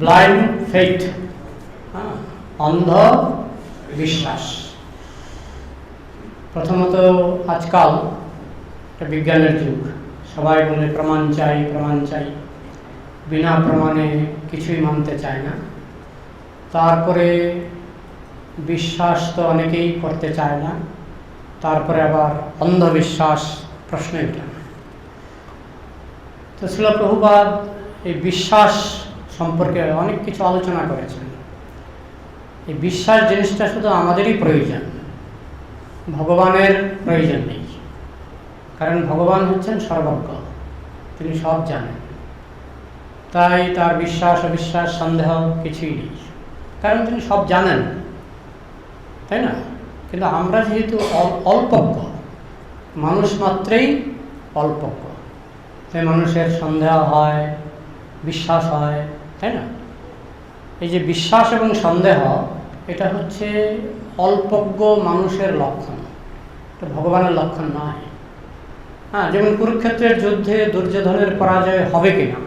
Blind faith, অন্ধ বিশ্বাস। প্রথমত আজকাল একটা বিজ্ঞানের যুগ, সবাই বলে প্রমাণ চাই প্রমাণ চাই, বিনা প্রমাণে কিছুই মানতে চায় না। তারপরে বিশ্বাস তো অনেকেই করতে চায় না, তারপরে আবার অন্ধবিশ্বাস প্রশ্নই ওঠে না। তো শ্রীল প্রভুপাদ এই বিশ্বাস সম্পর্কে অনেক কিছু আলোচনা করেছেন। এই বিশ্বাস জিনিসটা শুধু আমাদেরই প্রয়োজন, ভগবানের প্রয়োজন নেই। কারণ ভগবান হচ্ছেন সর্বজ্ঞ, তিনি সব জানেন। তাই তার বিশ্বাস অবিশ্বাস সন্দেহ কিছুই নেই, কারণ তিনি সব জানেন, তাই না? কিন্তু আমরা যেহেতু অল্পজ্ঞ, মানুষ মাত্রেই অল্পজ্ঞ, তাই মানুষের সন্দেহ হয়, বিশ্বাস হয়, তাই না? এই যে বিশ্বাস এবং সন্দেহ, এটা হচ্ছে অল্পজ্ঞ মানুষের লক্ষণ, এটা ভগবানের লক্ষণ নয়। যেমন কুরুক্ষেত্রের যুদ্ধে দুর্যোধনের পরাজয় হবে কিনা,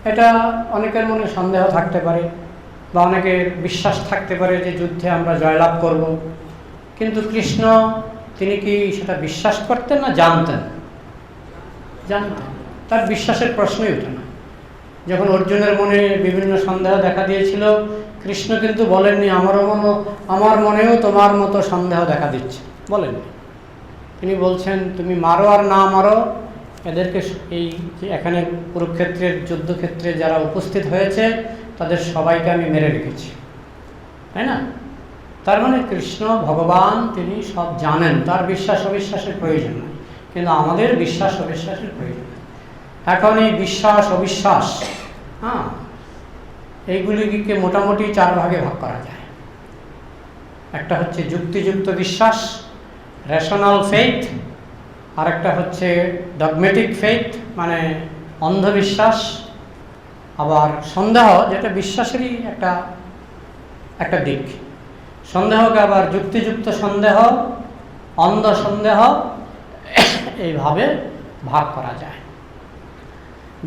এটা অনেকের মনে সন্দেহ থাকতে পারে, বা অনেকের বিশ্বাস থাকতে পারে যে যুদ্ধে আমরা জয়লাভ করব। কিন্তু কৃষ্ণ তিনি কি সেটা বিশ্বাস করতেন না জানতেন? জানতেন, তার বিশ্বাসের প্রশ্নই ওঠে না। যখন অর্জুনের মনে বিভিন্ন সন্দেহ দেখা দিয়েছিল, কৃষ্ণ কিন্তু বলেননি আমার মনেও তোমার মতো সন্দেহ দেখা দিচ্ছে, বলেননি। তিনি বলছেন তুমি মারো আর না মারো, এদেরকে এই যে এখানে কুরুক্ষেত্রের যুদ্ধক্ষেত্রে যারা উপস্থিত হয়েছে তাদের সবাইকে আমি মেরে রেখেছি, তাই না? তার মানে কৃষ্ণ ভগবান তিনি সব জানেন, তার বিশ্বাস অবিশ্বাসের প্রয়োজন নেই, কিন্তু আমাদের বিশ্বাস অবিশ্বাসের প্রয়োজন নেই। এখন এই বিশ্বাস অবিশ্বাস, এইগুলিকে মোটামুটি 4 ভাগে ভাগ করা যায়। একটা হচ্ছে যুক্তিযুক্ত বিশ্বাস, রেশনাল ফেইথ, আর একটা হচ্ছে ডগমেটিক ফেইথ মানে অন্ধবিশ্বাস, আবার সন্দেহ যেটা বিশ্বাসেরই একটা দিক। সন্দেহকে আবার যুক্তিযুক্ত সন্দেহ, অন্ধ সন্দেহ, এইভাবে ভাগ করা যায়।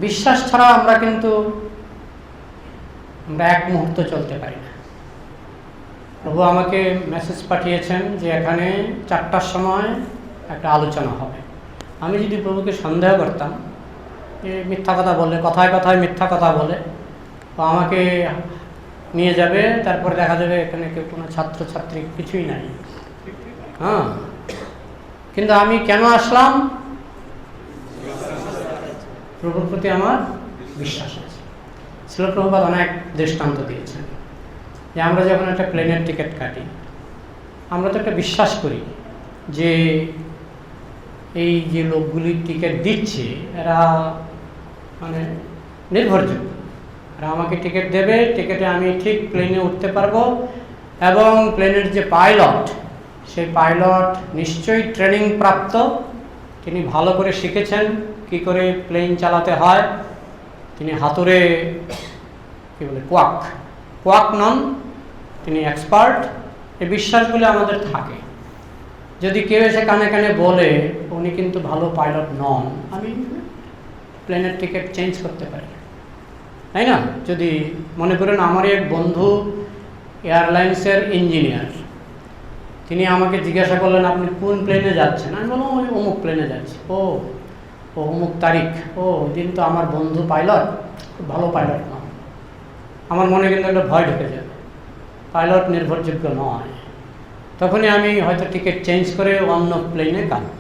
বিশ্বাস ছাড়া আমরা এক মুহূর্ত চলতে পারি না। প্রভু আমাকে মেসেজ পাঠিয়েছেন যে এখানে 4টার সময় একটা আলোচনা হবে। আমি যদি প্রভুকে সন্দেহ করতাম যে মিথ্যা কথা বলে, কথায় কথায় মিথ্যা কথা বলে, তো আমাকে নিয়ে যাবে, তারপরে দেখা যাবে এখানে কেউ কোনো ছাত্রছাত্রী কিছুই নাই। কিন্তু আমি কেন আসলাম? প্রভুর প্রতি আমার বিশ্বাস আছে। শ্রীল প্রভুপাদ অনেক দৃষ্টান্ত দিয়েছেন যে আমরা যখন একটা প্লেনের টিকিট কাটি, আমরা তো একটা বিশ্বাস করি যে এই যে লোকগুলি টিকিট দিচ্ছে এরা মানে নির্ভরযোগ্য, এরা আমাকে টিকিট দেবে, টিকিটে আমি ঠিক প্লেনে উঠতে পারবো, এবং প্লেনের যে পাইলট, সেই পাইলট নিশ্চয়ই ট্রেনিং প্রাপ্ত, তিনি ভালো করে শিখেছেন কি করে প্লেন চালাতে হয়, তিনি হাতুড়ে কি বলে কোয়াক নন, তিনি এক্সপার্ট। এই বিশ্বাসগুলো আমাদের থাকে। যদি কেউ এসে কানে কানে বলে উনি কিন্তু ভালো পাইলট নন, আমি প্লেনের টিকিট চেঞ্জ করতে পারি, তাই না? যদি মনে করেন আমারই এক বন্ধু এয়ারলাইন্সের ইঞ্জিনিয়ার, তিনি আমাকে জিজ্ঞাসা করলেন আপনি কোন প্লেনে যাচ্ছেন, আমি বললাম ওই অমুক প্লেনে যাচ্ছি। ও অমুক তারিখ, ওই দিন তো আমার বন্ধু পাইলট, খুব ভালো পাইলট নয়। আমার মনে কিন্তু একটা ভয় ঢুকে যাবে, পাইলট নির্ভরযোগ্য নয়। তখনই আমি হয়তো টিকিট চেঞ্জ করে অন্য প্লেনে কাটব।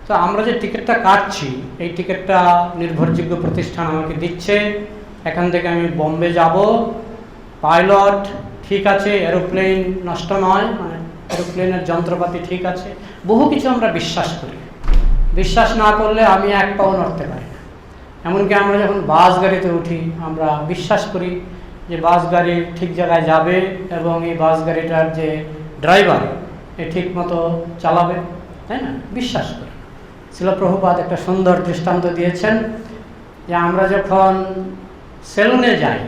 তো আমরা যে টিকিটটা কাটছি, এই টিকিটটা নির্ভরযোগ্য প্রতিষ্ঠান আমাকে দিচ্ছে, এখান থেকে আমি বম্বে যাব, পাইলট ঠিক আছে, এরোপ্লেন নষ্ট নয়, মানে এরোপ্লেনের যন্ত্রপাতি ঠিক আছে, বহু কিছু আমরা বিশ্বাস করি। বিশ্বাস না করলে আমি এক পাও নড়তে পারি না। এমনকি আমরা যখন বাস গাড়িতে উঠি, আমরা বিশ্বাস করি যে বাস গাড়ি ঠিক জায়গায় যাবে এবং এই বাস গাড়িটার যে ড্রাইভার এ ঠিক মতো চালাবে, তাই না? বিশ্বাস করি। শ্রীল প্রভুপাদ একটা সুন্দর দৃষ্টান্ত দিয়েছেন যে আমরা যখন সেলুনে যাই,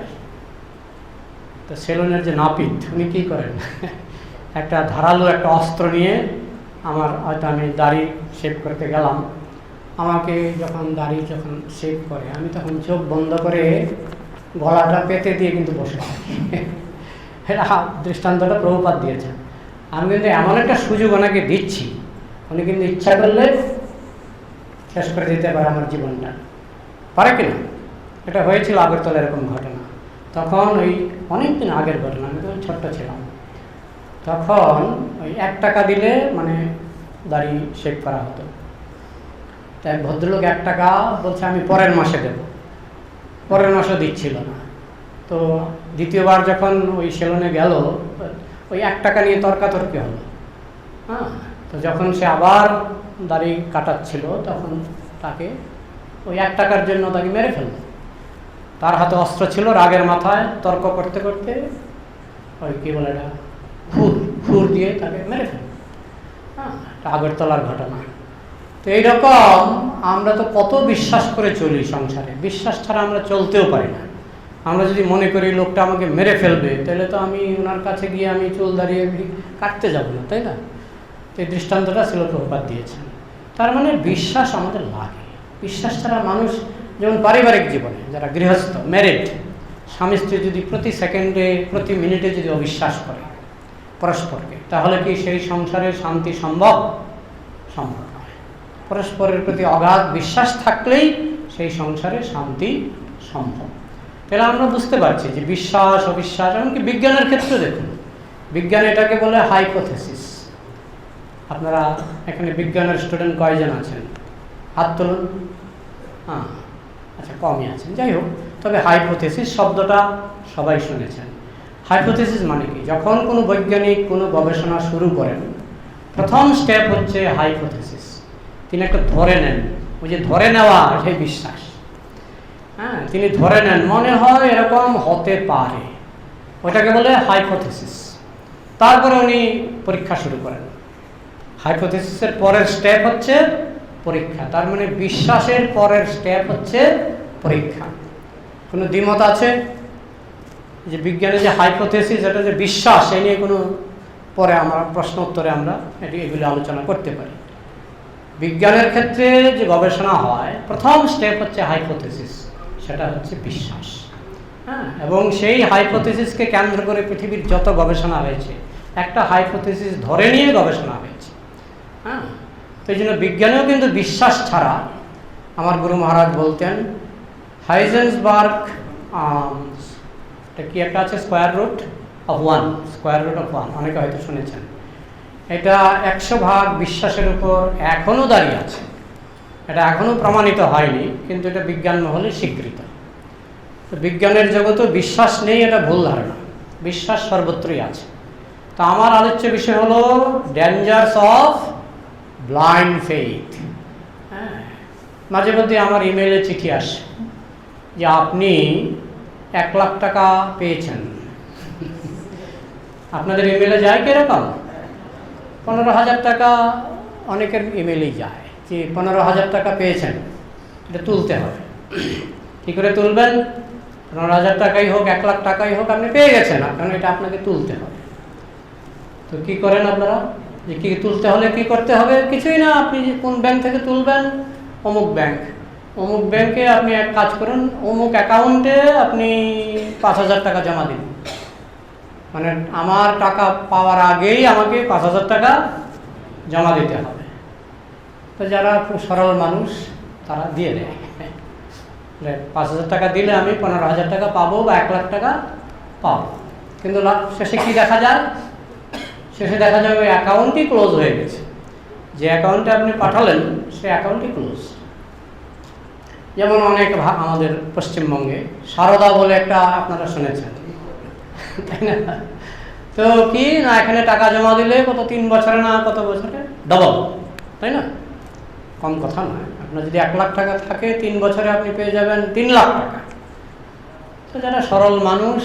তো সেলুনের যে নাপিত উনি কী করেন, একটা ধারালো একটা অস্ত্র নিয়ে হয়তো আমি দাড়ি শেভ করতে গেলাম, আমাকে যখন দাড়ি শেভ করে আমি তখন চোখ বন্ধ করে গলাটা পেতে দিয়ে কিন্তু বসে থাকে। এটা দৃষ্টান্তটা প্রভুপাদ দিয়েছেন। আমি কিন্তু এমন একটা সুযোগ ওনাকে দিচ্ছি, উনি কিন্তু ইচ্ছা করলে শেষ করে দিতে পারে আমার জীবনটা, পারে কিনা? এটা হয়েছিল আগরতলা এরকম ঘটনা। তখন ওই অনেকদিন আগের ঘটনা, আমি তো ছোট্ট ছিলাম। তখন ওই 1 টাকা দিলে মানে দাড়ি শেভ করা হতো। তাই ভদ্রলোক 1 টাকা বলছে আমি পরের মাসে দেব, পরের মাসেও দিচ্ছিল না। তো দ্বিতীয়বার যখন ওই সেলুনে গেল, ওই 1 টাকা নিয়ে তর্কাতর্কি হলো। হ্যাঁ, তো যখন সে আবার দাড়ি কাটাচ্ছিল তখন তাকে ওই 1 টাকার জন্য তাকে মেরে ফেলল। তার হাতে অস্ত্র ছিল, রাগের মাথায় তর্ক করতে করতে ওই কী বলে এটা খুর দিয়ে তাকে মেরে ফেলল। হ্যাঁ, এটা আগরতলার ঘটনা। তো এইরকম আমরা তো কত বিশ্বাস করে চলি সংসারে, বিশ্বাস ছাড়া আমরা চলতেও পারি না। আমরা যদি মনে করি লোকটা আমাকে মেরে ফেলবে, তাহলে তো আমি ওনার কাছে গিয়ে আমি চুল দাঁড়িয়ে কাটতে যাব না, তাই না? তো এই দৃষ্টান্তটা ছিল প্রভুপাদ দিয়েছেন। তার মানে বিশ্বাস আমাদের লাগে। বিশ্বাস ছাড়া মানুষ, যেমন পারিবারিক জীবনে যারা গৃহস্থ ম্যারিড স্বামী স্ত্রী যদি প্রতি সেকেন্ডে প্রতি মিনিটে যদি অবিশ্বাস করে পরস্পরকে, তাহলে কি সেই সংসারে শান্তি সম্ভব? সম্ভব নয়। পরস্পরের প্রতি অগাধ বিশ্বাস থাকলেই সেই সংসারে শান্তি সম্ভব। তাহলে আমরা বুঝতে পারছি যে বিশ্বাস অবিশ্বাস, এমনকি বিজ্ঞানের ক্ষেত্রে দেখুন, বিজ্ঞান এটাকে বলে হাইপোথেসিস। আপনারা এখানে বিজ্ঞানের স্টুডেন্ট কয়জন আছেন? হাত তুলুন। হ্যাঁ, আচ্ছা, কমই আছেন। যাই হোক, তবে হাইপোথেসিস শব্দটা সবাই শুনেছেন। হাইপোথেসিস মানে কি? যখন কোনো বৈজ্ঞানিক কোনো গবেষণা শুরু করেন, প্রথম স্টেপ হচ্ছে হাইপোথেসিস। তিনি একটা ধরে নেন, ওই যে ধরে নেওয়া, সেই বিশ্বাস। হ্যাঁ, তিনি ধরে নেন মনে হয় এরকম হতে পারে, ওইটাকে বলে হাইপোথেসিস। তারপরে উনি পরীক্ষা শুরু করেন। হাইপোথেসিসের পরের স্টেপ হচ্ছে পরীক্ষা। তার মানে বিশ্বাসের পরের স্টেপ হচ্ছে পরীক্ষা। কোনো দ্বিমত আছে যে বিজ্ঞানের যে হাইপোথেসিস, এটা যে বিশ্বাস, এই নিয়ে কোনো পরে আমরা প্রশ্ন উত্তরে আমরা এগুলো আলোচনা করতে পারি। বিজ্ঞানের ক্ষেত্রে যে গবেষণা হয়, প্রথম স্টেপ হচ্ছে হাইপোথেসিস, সেটা হচ্ছে বিশ্বাস। হ্যাঁ, এবং সেই হাইপোথেসিসকে কেন্দ্র করে পৃথিবীর যত গবেষণা হয়েছে, একটা হাইপোথেসিস ধরে নিয়ে গবেষণা হয়েছে। হ্যাঁ, তো এই জন্য বিজ্ঞানেও কিন্তু বিশ্বাস ছাড়া, আমার গুরু মহারাজ বলতেন, হাইজেন্সবার্গ এটা কি একটা আছে, স্কোয়ার রুট অফ ওয়ান, অনেকে হয়তো শুনেছেন। এটা 100% বিশ্বাসের উপর এখনও দাঁড়িয়ে আছে। এটা এখনও প্রমাণিত হয়নি, কিন্তু এটা বিজ্ঞান মহলে স্বীকৃত। তো বিজ্ঞানের জগতে বিশ্বাস নেই, এটা ভুল ধারণা। বিশ্বাস সর্বত্রই আছে। তো আমার আলোচ্য বিষয় হলো ডেঞ্জার্স অফ ব্লাইন্ড ফেইথ। হ্যাঁ, মাঝে মধ্যে আমার ইমেইলে চিঠি আসে যে আপনি 1 লাখ টাকা পেয়েছেন। আপনাদের ইমেইলে যায় কিরকম? 15,000 টাকা অনেকের ইমেইলেই যায় যে 15,000 টাকা পেয়েছেন, এটা তুলতে হবে। কী করে তুলবেন? 15,000 টাকাই হোক, 1 লাখ টাকাই হোক, আপনি পেয়ে গেছেন, কারণ এটা আপনাকে তুলতে হবে। তো কি করেন আপনারা? যে কি তুলতে হলে কি করতে হবে? কিছুই না, আপনি কোন ব্যাংক থেকে তুলবেন? অমুক ব্যাংক। অমুক ব্যাংকে আপনি এক কাজ করুন, অমুক অ্যাকাউন্টে আপনি 5,000 টাকা জমা দিন। মানে আমার টাকা পাওয়ার আগেই আমাকে 5,000 টাকা জমা দিতে হবে। তো যারা খুব সরল মানুষ তারা দিয়ে দেয়। 5,000 টাকা দিলে আমি 15,000 টাকা পাবো বা 1 লাখ টাকা পাবো। কিন্তু শেষে কি দেখা যায়? শেষে দেখা যায় ওই অ্যাকাউন্টই ক্লোজ হয়ে গেছে। যে অ্যাকাউন্টে আপনি পাঠালেন সেই অ্যাকাউন্টই ক্লোজ। যেমন অনেক আমাদের পশ্চিমবঙ্গে সারদা বলে একটা, আপনারা শুনেছেন তাই না? তো কি না, এখানে টাকা জমা দিলে কত 3 বছরে না কত বছরে ডবল, তাই না? কম কথা নয়। আপনার যদি 1 লাখ টাকা থাকে, 3 বছরে আপনি পেয়ে যাবেন 3 লাখ টাকা। তো যারা সরল মানুষ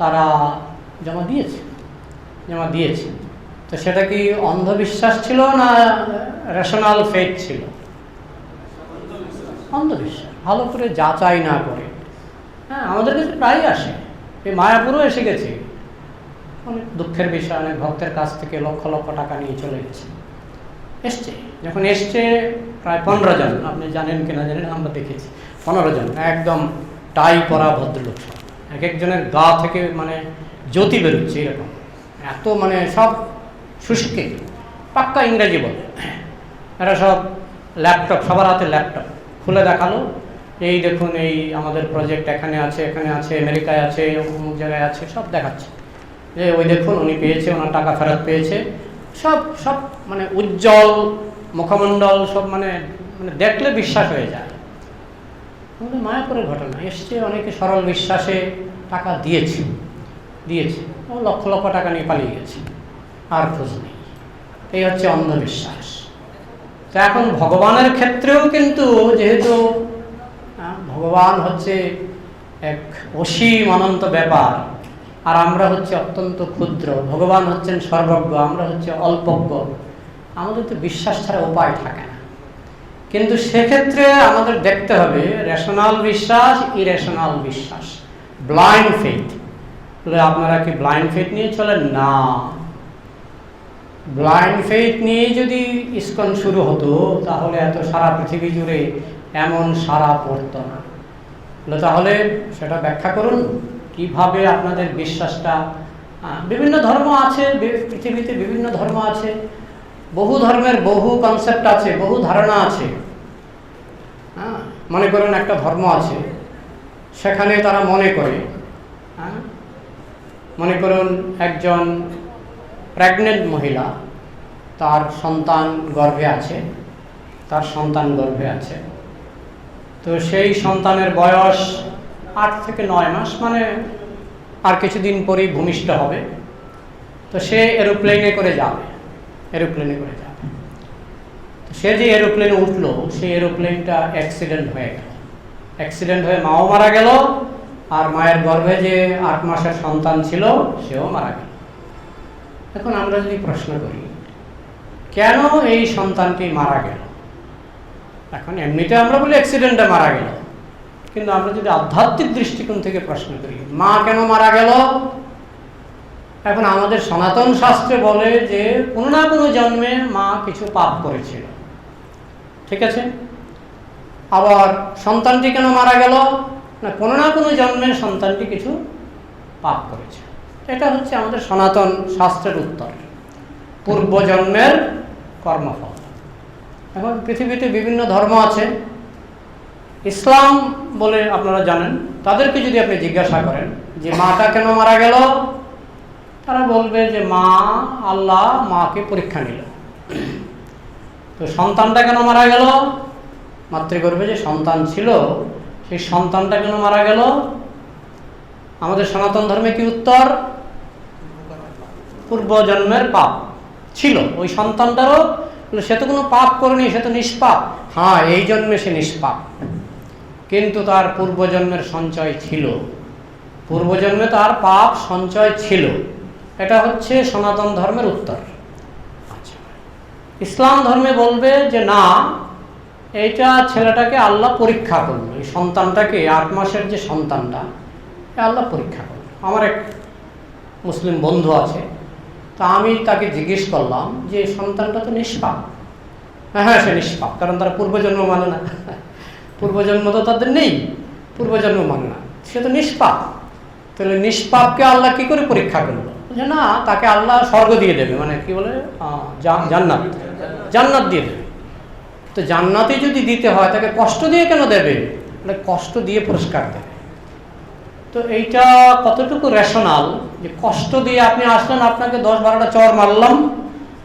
তারা জমা দিয়েছে। তো সেটা কি অন্ধবিশ্বাস ছিল না রেশনাল ফেথ ছিল? অন্ধবিশ্বাস, ভালো করে যাচাই না করে। হ্যাঁ, আমাদের কাছে প্রায়ই আসে, এই মায়াপুরও এসে গেছে। অনেক দুঃখের বিষয়, অনেক ভক্তের কাছ থেকে লক্ষ লক্ষ টাকা নিয়ে চলে গেছে। যখন এসছে প্রায় 15 জন, আপনি জানেন কিনা জানেন, আমরা দেখেছি 15 জন একদম টাই পরা ভদ্রলোক সব, এক একজনের গা থেকে মানে জ্যোতি বেরোচ্ছে এরকম, এত মানে সব সুশিক্ষিত, পাক্কা ইংরেজি বলে। এরা সব ল্যাপটপ, সবার হাতে ল্যাপটপ খুলে দেখালো, এই দেখুন এই আমাদের প্রজেক্ট এখানে আছে, এখানে আছে, আমেরিকায় আছে, অমুক জায়গায় আছে, সব দেখাচ্ছে যে ওই দেখুন উনি পেয়েছে, ওনার টাকা ফেরত পেয়েছে, সব সব মানে উজ্জ্বল মুখমণ্ডল, সব মানে মানে দেখলে বিশ্বাস হয়ে যায়। আমাদের মায়াপুরের ঘটনা এসছে, অনেকে সরল বিশ্বাসে টাকা দিয়েছে, ও লক্ষ লক্ষ টাকা নিয়ে পালিয়ে গেছে, আর খোঁজ নেই। এই হচ্ছে অন্ধবিশ্বাস। তো এখন ভগবানের ক্ষেত্রেও কিন্তু যেহেতু ভগবান হচ্ছে এক অসীম অনন্ত ব্যাপার, আর আমরা হচ্ছে অত্যন্ত ক্ষুদ্র, ভগবান হচ্ছেন সর্বজ্ঞ, আমরা হচ্ছে অল্পজ্ঞ, আমাদের তো বিশ্বাস ছাড়া উপায় থাকে না। কিন্তু সেক্ষেত্রে আমাদের দেখতে হবে রেশনাল বিশ্বাস, ইরেশনাল বিশ্বাস, ব্লাইন্ড ফেথ। আপনারা কি ব্লাইন্ড ফেথ নিয়ে চলেন? না, ব্লাইন্ড ফেথ নিয়ে যদি ইসকন শুরু হতো তাহলে এত সারা পৃথিবী জুড়ে এমন সারা পড়তো না। তাহলে সেটা ব্যাখ্যা করুন কিভাবে আপনাদের বিশ্বাসটা, বিভিন্ন ধর্ম আছে পৃথিবীতে, বিভিন্ন ধর্ম আছে, বহু ধর্মের বহু কনসেপ্ট আছে, বহু ধারণা আছে। মনে করুন একটা ধর্ম আছে, সেখানে তারা মনে করে, মনে করুন একজন প্রেগনেন্ট মহিলা, তার সন্তান গর্ভে আছে, তো সেই সন্তানের বয়স 8 থেকে 9 মাস, মানে আর কিছুদিন পরেই ভূমিষ্ঠ হবে। তো সে এরোপ্লেনে করে যাবে, তো সে যে এরোপ্লেনে উঠলো, সেই এরোপ্লেনটা অ্যাক্সিডেন্ট হয়ে মাও মারা গেল, আর মায়ের গর্ভে যে 8 মাসের সন্তান ছিল সেও মারা গেল। এখন আমরা যদি প্রশ্ন করি কেন এই সন্তানটি মারা গেল, এখন এমনিতে আমরা বলি অ্যাক্সিডেন্টে মারা গেল, কিন্তু আমরা যদি আধ্যাত্মিক দৃষ্টিকোণ থেকে প্রশ্ন করি মা কেন মারা গেল, এখন আমাদের সনাতন শাস্ত্রে বলে যে কোনো না কোনো জন্মে মা কিছু পাপ করেছিল, ঠিক আছে। আবার সন্তানটি কেন মারা গেল না, কোনো না কোনো জন্মে সন্তানটি কিছু পাপ করেছে। এটা হচ্ছে আমাদের সনাতন শাস্ত্রের উত্তর, পূর্বজন্মের কর্মফল। এখন পৃথিবীতে বিভিন্ন ধর্ম আছে, ইসলাম বলে আপনারা জানেন, তাদেরকে যদি আপনি জিজ্ঞাসা করেন যে মাটা কেন মারা গেল, তারা বলবে যে আল্লাহ মাকে পরীক্ষা নিল। তো সন্তানটা কেন মারা গেল, মাতৃগর্ভে যে সন্তান ছিল সেই সন্তানটা কেন মারা গেল, আমাদের সনাতন ধর্মে কি উত্তর? পূর্বজন্মের পাপ ছিল ওই সন্তানটারও, সে তো কোনো পাপ করেনি, সে তো নিষ্পাপ। হ্যাঁ, এই জন্মে সে নিষ্পাপ, কিন্তু তার পূর্বজন্মের সঞ্চয় ছিল, পূর্বজন্মে তার পাপ সঞ্চয় ছিল। এটা হচ্ছে সনাতন ধর্মের উত্তর। আচ্ছা, ইসলাম ধর্মে বলবে যে না, এইটা ছেলেটাকে আল্লাহ পরীক্ষা করলো, এই সন্তানটাকে 8 মাসের যে সন্তানটা আল্লাহ পরীক্ষা করলো। আমার এক মুসলিম বন্ধু আছে, তা আমি তাকে জিজ্ঞেস করলাম যে সন্তানটা তো নিষ্পাপ। হ্যাঁ, সে নিষ্পাপ, কারণ তারা পূর্বজন্ম মানে না, পূর্বজন্ম তো তাদের নেই, পূর্বজন্ম মানে না, সে তো নিষ্পাপ। তাহলে নিষ্পাপকে আল্লাহ কি করে পরীক্ষা করলো? যে না, তাকে আল্লাহ স্বর্গ দিয়ে দেবে, মানে কি বলে জান্নাত দিয়ে দেবে। তো জান্নাতে যদি দিতে হয় তাকে কষ্ট দিয়ে কেন দেবে? মানে কষ্ট দিয়ে পুরস্কার দেবে। তো এইটা কতটুকু রেশনাল যে কষ্ট দিয়ে আপনি আসলেন, আপনাকে 10-12টা চর মারলাম,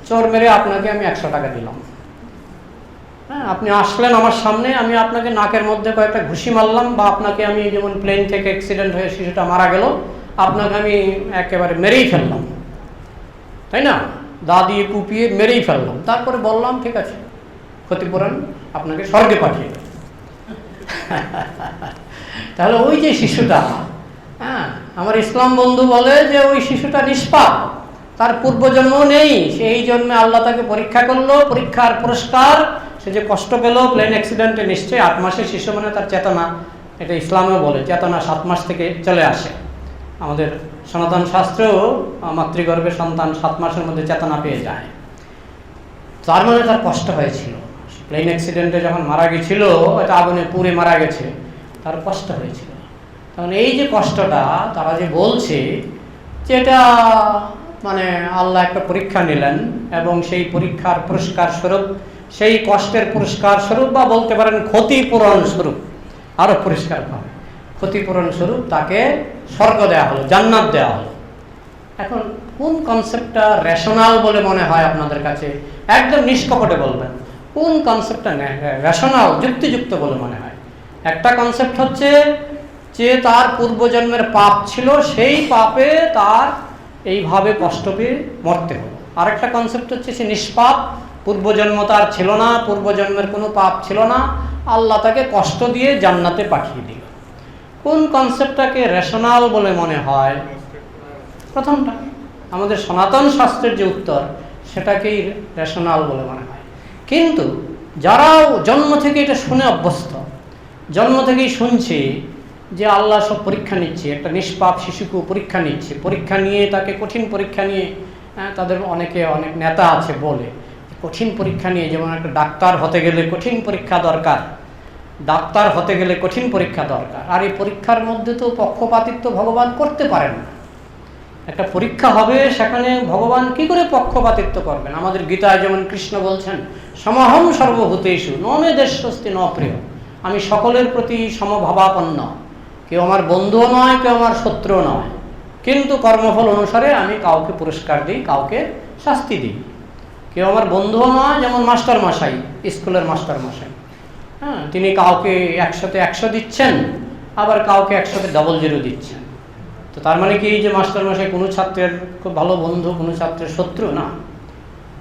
চর মেরে আপনাকে আমি 100 টাকা দিলাম। হ্যাঁ, আপনি আসলেন আমার সামনে, আমি আপনাকে নাকের মধ্যে কয়েকটা ঘুষি মারলাম, বা আপনাকে আমি যেমন প্লেন থেকে অ্যাক্সিডেন্ট হয়ে শিশুটা মারা গেল, আপনাকে আমি একেবারে মেরেই ফেললাম, তাই না? দা দিয়ে কুপিয়ে মেরেই ফেললাম, তারপরে বললাম ঠিক আছে, ক্ষতিপূরণ আপনাকে স্বর্গে পাঠিয়ে দেব। তাহলে ওই যে শিশুটা, হ্যাঁ, আমার ইসলাম বন্ধু বলে যে ওই শিশুটা নিষ্পাপ, তার পূর্বজন্ম নেই, সেই জন্মে আল্লাহ তাকে পরীক্ষা করলো, পরীক্ষার পুরস্কার সে যে কষ্ট পেল প্লেন অ্যাক্সিডেন্টে, নিশ্চয়ই 8 মাসের শিশু মানে তার চেতনা, এটা ইসলামেও বলে চেতনা 7 মাস থেকে চলে আসে। আমাদের সনাতন শাস্ত্রেও মাতৃগর্ভে সন্তান 7 মাসের মধ্যে চেতনা পেয়ে যায়। তার মানে তার কষ্ট হয়েছিল, প্লেন অ্যাক্সিডেন্টে যখন মারা গেছিল, এটা আগুনে পুড়ে মারা গেছে, তার কষ্ট হয়েছিল। কারণ এই যে কষ্টটা তারা যে বলছে যে এটা মানে আল্লাহ একটা পরীক্ষা নিলেন এবং সেই পরীক্ষার পুরস্কার স্বরূপ, সেই কষ্টের পুরস্কার স্বরূপ বা বলতে পারেন ক্ষতিপূরণ স্বরূপ, আরও পরিষ্কার পাবে, ক্ষতিপূরণ স্বরূপ তাকে স্বর্গ দেওয়া হলো, জান্নাত দেওয়া হলো। এখন কোন কনসেপ্টটা রেশনাল বলে মনে হয় আপনাদের কাছে? একদম নিষ্কপটে বলবেন কোন কনসেপ্টটা রেশনাল, যুক্তিযুক্ত বলে মনে হয়? একটা কনসেপ্ট হচ্ছে যে তার পূর্বজন্মের পাপ ছিল, সেই পাপে তার এইভাবে কষ্ট পেয়ে মরতে হলো। আরেকটা কনসেপ্ট হচ্ছে সে নিষ্পাপ, পূর্বজন্ম তার ছিল না, পূর্বজন্মের কোনো পাপ ছিল না, আল্লাহ তাকে কষ্ট দিয়ে জান্নাতে পাঠিয়ে দিল। কোন কনসেপ্টটাকে রেশনাল বলে মনে হয়? প্রথমটা, আমাদের সনাতন শাস্ত্রের যে উত্তর সেটাকেই রেশনাল বলে মনে হয়। কিন্তু যারা জন্ম থেকে এটা শুনে অভ্যস্ত, জন্ম থেকেই শুনছে যে আল্লাহ সব পরীক্ষা নিচ্ছে, একটা নিষ্পাপ শিশুকেও পরীক্ষা নিচ্ছে, পরীক্ষা নিয়ে তাকে কঠিন পরীক্ষা নিয়ে, তাদের অনেক নেতা আছে বলে কঠিন পরীক্ষা নিয়ে, যেমন একটা ডাক্তার হতে গেলে কঠিন পরীক্ষা দরকার, ডাক্তার হতে গেলে কঠিন পরীক্ষা দরকার। আর এই পরীক্ষার মধ্যে তো পক্ষপাতিত্ব ভগবান করতে পারেন না। একটা পরীক্ষা হবে, সেখানে ভগবান কি করে পক্ষপাতিত্ব করবেন? আমাদের গীতায় যেমন কৃষ্ণ বলছেন, সমহম সর্বভূতেষু ন মে দেশস্তি ন প্রিয়, আমি সকলের প্রতি সমভাবাপন্ন, কেউ আমার বন্ধুও নয়, কেউ আমার শত্রুও নয়, কিন্তু কর্মফল অনুসারে আমি কাউকে পুরস্কার দিই, কাউকে শাস্তি দিই। কেউ আমার বন্ধুও নয়, যেমন মাস্টার মশাই, স্কুলের মাস্টার মশাই, তিনি কাউকে 100-তে 100 দিচ্ছেন, আবার কাউকে 100-তে 00 দিচ্ছেন। তো তার মানে কি যে মাস্টারমশাই কোনো ছাত্রের খুব ভালো বন্ধু, কোনো ছাত্রের শত্রু না?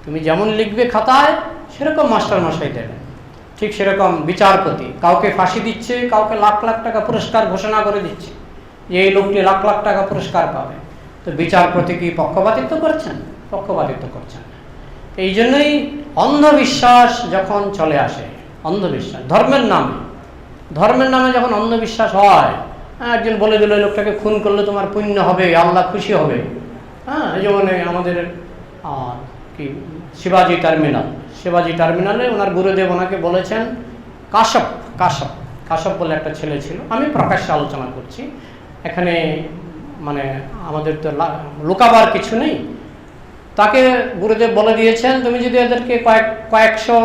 তুমি যেমন লিখবে খাতায় সেরকম মাস্টারমশাই দেবেন। ঠিক সেরকম বিচারপতি কাউকে ফাঁসি দিচ্ছে, কাউকে লাখ লাখ টাকা পুরস্কার ঘোষণা করে দিচ্ছে যে এই লোকটি লাখ লাখ টাকা পুরস্কার পাবে। তো বিচারপতি কি পক্ষপাতিত্ব করছেন? পক্ষপাতিত্ব করছেন না। এই জন্যই অন্ধবিশ্বাস যখন চলে আসে, অন্ধবিশ্বাস ধর্মের নামে যখন অন্ধবিশ্বাস হয়, একজন বলে দিল লোকটাকে খুন করলে তোমার পুণ্য হবে, আল্লাহ খুশি হবে। এই যেমন আমাদের কি শিবাজি টার্মিনালে ওনার গুরুদেব ওনাকে বলেছেন, কাশ্যপ বলে একটা ছেলে ছিল, আমি প্রকাশ্যে আলোচনা করছি এখানে, মানে আমাদের তো লুকাবার কিছু নেই। তাকে গুরুদেব বলে দিয়েছেন, তুমি যদি এদেরকে কয়েকশো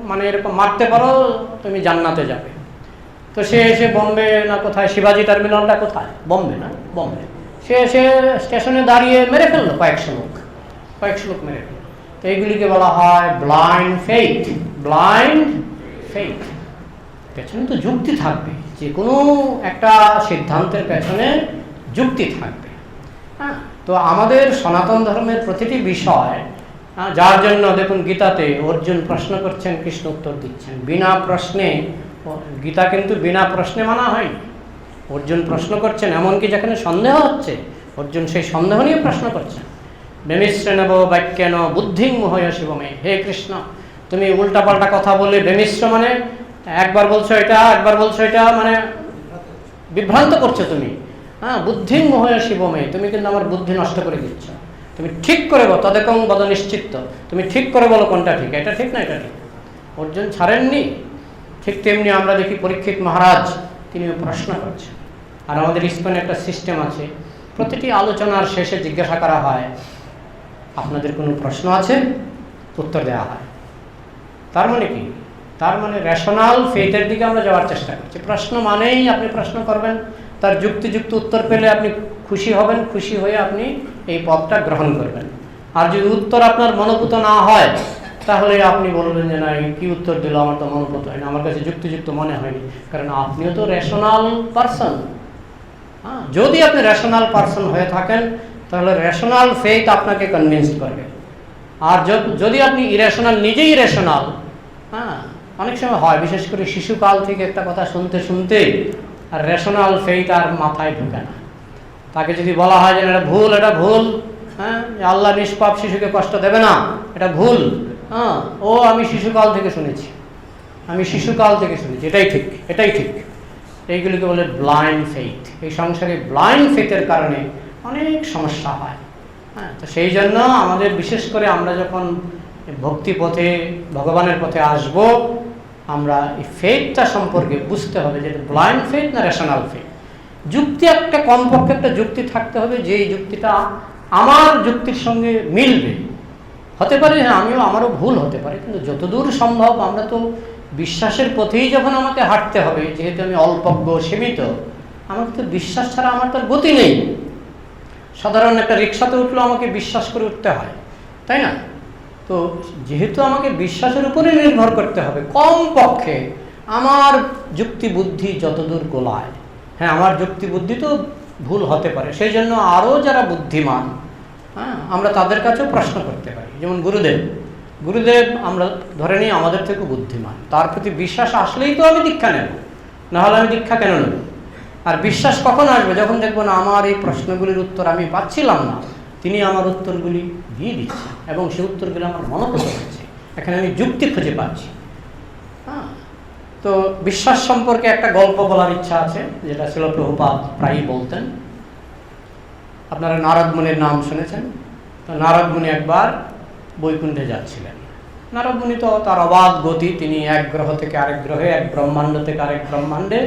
মানে এরকম মারতে পারো, তুমি জান্নাতে যাবে। তো সে এসে বম্বে না কোথায়, শিবাজি টার্মিনালটা কোথায়, বম্বে না, বম্বে, সে এসে স্টেশনে দাঁড়িয়ে মেরে ফেললো কয়েকশো লোক মেরে ফেললো। তো এইগুলিকে বলা হয় ব্লাইন্ড ফেইথ। পেছনে তো যুক্তি থাকবে, যে কোনো একটা সিদ্ধান্তের পেছনে যুক্তি থাকবে। তো আমাদের সনাতন ধর্মের প্রতিটি বিষয়, যার জন্য দেখুন গীতাতে অর্জুন প্রশ্ন করছেন, কৃষ্ণ উত্তর দিচ্ছেন বিনা প্রশ্নে। গীতা কিন্তু বিনা প্রশ্নে মানা হয়নি। অর্জুন প্রশ্ন করছেন, এমনকি যেখানে সন্দেহ হচ্ছে অর্জুন সেই সন্দেহ নিয়ে প্রশ্ন করছেন। বেমিশ্রেণব বাক্যেন বুদ্ধিং মোহয় শিবমে, হে কৃষ্ণ তুমি উল্টাপাল্টা কথা বলে, বেমিশ্র মানে একবার বলছো এটা একবার বলছো এটা, মানে বিভ্রান্ত করছো তুমি। বুদ্ধিং মোহয় শিবমে, তুমি কিন্তু আমার বুদ্ধি নষ্ট করে দিচ্ছ। তুমি ঠিক করে বলো, তদেকং বদ নিশ্চিত, তুমি ঠিক করে বলো কোনটা ঠিক, এটা ঠিক না এটা ঠিক। অর্জুন ছাড়েননি। ঠিক তেমনি আমরা দেখি পরীক্ষিত মহারাজ, তিনিও প্রশ্ন করছেন। আর আমাদের ইস্কনে একটা সিস্টেম আছে, প্রতিটি আলোচনার শেষে জিজ্ঞাসা করা হয়, আপনাদের কোনো প্রশ্ন আছে? উত্তর দেওয়া হয়। তার মানে কি? তার মানে রেশনাল ফেথের দিকে আমরা যাওয়ার চেষ্টা করছি। প্রশ্ন মানেই আপনি প্রশ্ন করবেন, তার যুক্তিযুক্ত উত্তর পেলে আপনি খুশি হবেন, খুশি হয়ে আপনি এই পথটা গ্রহণ করবেন। আর যদি উত্তর আপনার মনোপুত না হয়, তাহলে আপনি বলবেন যে না, কি উত্তর দিল, আমার তো মনোপুত হয়নি, আমার কাছে যুক্তিযুক্ত মনে হয়নি। কারণ আপনিও তো রেশনাল পারসন। যদি আপনি রেশনাল পারসন হয়ে থাকেন, তাহলে রেশনাল ফেথ আপনাকে কনভিন্স করবে। আর যদি আপনি ইরেশনাল, নিজেই ইরেশনাল, অনেক সময় হয়, বিশেষ করে শিশুকাল থেকে একটা কথা শুনতে শুনতে আর রেশনাল ফেথ আর মাথায় ঢুকে না। তাকে যদি বলা হয় যে এটা ভুল, আল্লাহ নিষ্পাপ শিশুকে কষ্ট দেবে না, এটা ভুল, আমি শিশুকাল থেকে শুনেছি, এটাই ঠিক। এইগুলিকে বলে ব্লাইন্ড ফেথ। এই সংসারে ব্লাইন্ড ফেথের কারণে অনেক সমস্যা হয়। তো সেই জন্য আমাদের বিশেষ করে আমরা যখন ভক্তি পথে, ভগবানের পথে আসব, আমরা এই ফেথটা সম্পর্কে বুঝতে হবে যে ব্লাইন্ড ফেথ না রেশনাল ফেথ। যুক্তি একটা, কমপক্ষে একটা যুক্তি থাকতে হবে, যেই যুক্তিটা আমার যুক্তির সঙ্গে মিলবে। হতে পারে হ্যাঁ আমারও ভুল হতে পারে, কিন্তু যতদূর সম্ভব আমরা তো বিশ্বাসের পথেই যখন আমাকে হাঁটতে হবে, যেহেতু আমি অল্পজ্ঞ সীমিত, আমাকে তো বিশ্বাস ছাড়া আমার তার গতি নেই। সাধারণ একটা রিক্সাতে উঠলেও আমাকে বিশ্বাস করে উঠতে হয়, তাই না? তো যেহেতু আমাকে বিশ্বাসের উপরে নির্ভর করতে হবে, কমপক্ষে আমার যুক্তি বুদ্ধি যতদূর গোলায়, হ্যাঁ আমার যুক্তি বুদ্ধি তো ভুল হতে পারে, সেই জন্য আরও যারা বুদ্ধিমান, হ্যাঁ আমরা তাদের কাছেও প্রশ্ন করতে পারি। যেমন গুরুদেব আমরা ধরে নিই আমাদের থেকে বুদ্ধিমান, তার প্রতি বিশ্বাস আসলেই তো আমি দীক্ষা নেব, নাহলে আমি দীক্ষা কেন নেব? আর বিশ্বাস কখন আসবে? যখন দেখবো না আমার এই প্রশ্নগুলির উত্তর আমি পাচ্ছিলাম না, তিনি আমার উত্তরগুলি দিয়ে দিচ্ছেন এবং সেই উত্তরগুলি আমার মনোগত হচ্ছে, এখানে আমি যুক্তি খুঁজে পাচ্ছি। হ্যাঁ, তো বিশ্বাস সম্পর্কে একটা গল্প বলার ইচ্ছা আছে, যেটা ছিল প্রভুপাদ প্রায়ই বলতেন। আপনারা নারদ মুনির নাম শুনেছেন? তো নারদ মুনি একবার বৈকুণ্ঠে যাচ্ছিলেন। নারদ মুনি তো তার অবাধ গতি, তিনি এক গ্রহ থেকে আরেক গ্রহে, এক ব্রহ্মাণ্ড থেকে আরেক ব্রহ্মাণ্ডে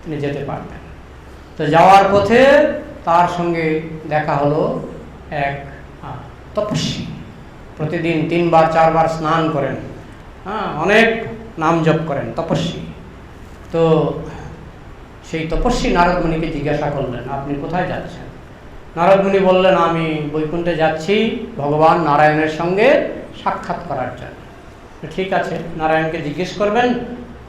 তিনি যেতে পারতেন। তো যাওয়ার পথে তার সঙ্গে দেখা হলো এক তপস্বী, প্রতিদিন 3 বার 4 বার স্নান করেন, হ্যাঁ অনেক নাম জপ করেন, তপস্বী। তো সেই তপস্বী নারদ মুনিকে জিজ্ঞাসা করলেন, আপনি কোথায় যাচ্ছেন? নারদ মুনি বললেন, আমি বৈকুণ্ঠে যাচ্ছি ভগবান নারায়ণের সঙ্গে সাক্ষাৎ করার জন্য। ঠিক আছে, নারায়ণকে জিজ্ঞেস করবেন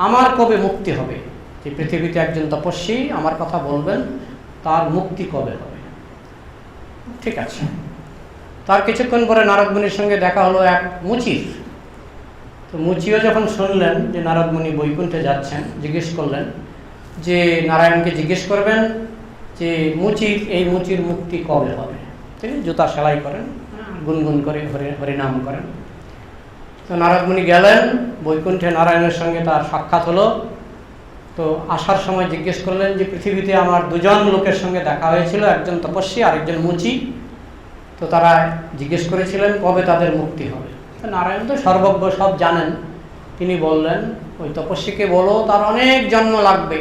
আমার কবে মুক্তি হবে, যে পৃথিবীতে একজন তপস্বী আমার কথা বলবেন, তার মুক্তি কবে হবে। ঠিক আছে। তার কিছুক্ষণ পরে নারদ মুনির সঙ্গে দেখা হলো এক মুচির। তো মুচিও যখন শুনলেন যে নারদ মুনি বৈকুণ্ঠে যাচ্ছেন, জিজ্ঞেস করলেন যে নারায়ণকে জিজ্ঞেস করবেন যে এই মুচির মুক্তি কবে হবে। তিনি জুতা সেলাই করেন, গুনগুন করে হরিনাম করেন। তো নারদ মুনি গেলেন বৈকুণ্ঠে, নারায়ণের সঙ্গে তার সাক্ষাৎ হলো। তো আসার সময় জিজ্ঞেস করলেন যে পৃথিবীতে আমার 2জন লোকের সঙ্গে দেখা হয়েছিল, একজন তপস্বী আর একজন মুচি। তো তারা জিজ্ঞেস করেছিলেন কবে তাদের মুক্তি হবে। তো নারায়ণ তো সর্বজ্ঞ, সব জানেন। তিনি বললেন ওই তপস্বীকে বলো তার অনেক জন্ম লাগবে,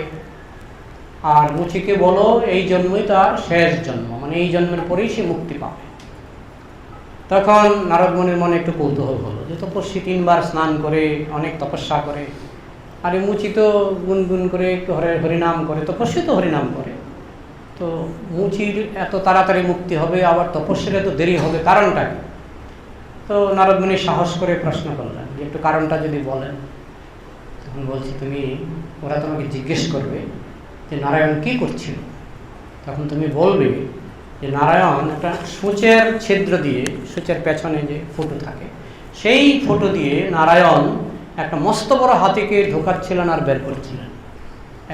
আর মুচিকে বলো এই জন্মই তার শেষ জন্ম, মানে এই জন্মের পরেই সে মুক্তি পাবে। তখন নারদ মুনির মনে একটু কৌতূহল হলো যে তপস্বী 3 বার স্নান করে, অনেক তপস্যা করে, আর এই মুচি তো গুনগুন করে একটু হরিনাম করে, তপস্বী তো হরিনাম করে, তো মুচির এত তাড়াতাড়ি মুক্তি হবে, আবার তপস্বীর এত দেরি হবে, কারণটা কি? তো নারদ মুনি সাহস করে প্রশ্ন করলেন যে একটু কারণটা যদি বলেন। তখন বলছি ওরা তোমাকে জিজ্ঞেস করবে যে নারায়ণ কি করছিল, তখন তুমি বলবে যে নারায়ণ একটা সূচের ছিদ্র দিয়ে, সূচের পেছনে যে ফুটো থাকে, সেই ফুটো দিয়ে নারায়ণ একটা মস্ত বড় হাতিকে ঢোকাচ্ছিলেন আর বের করছিলেন।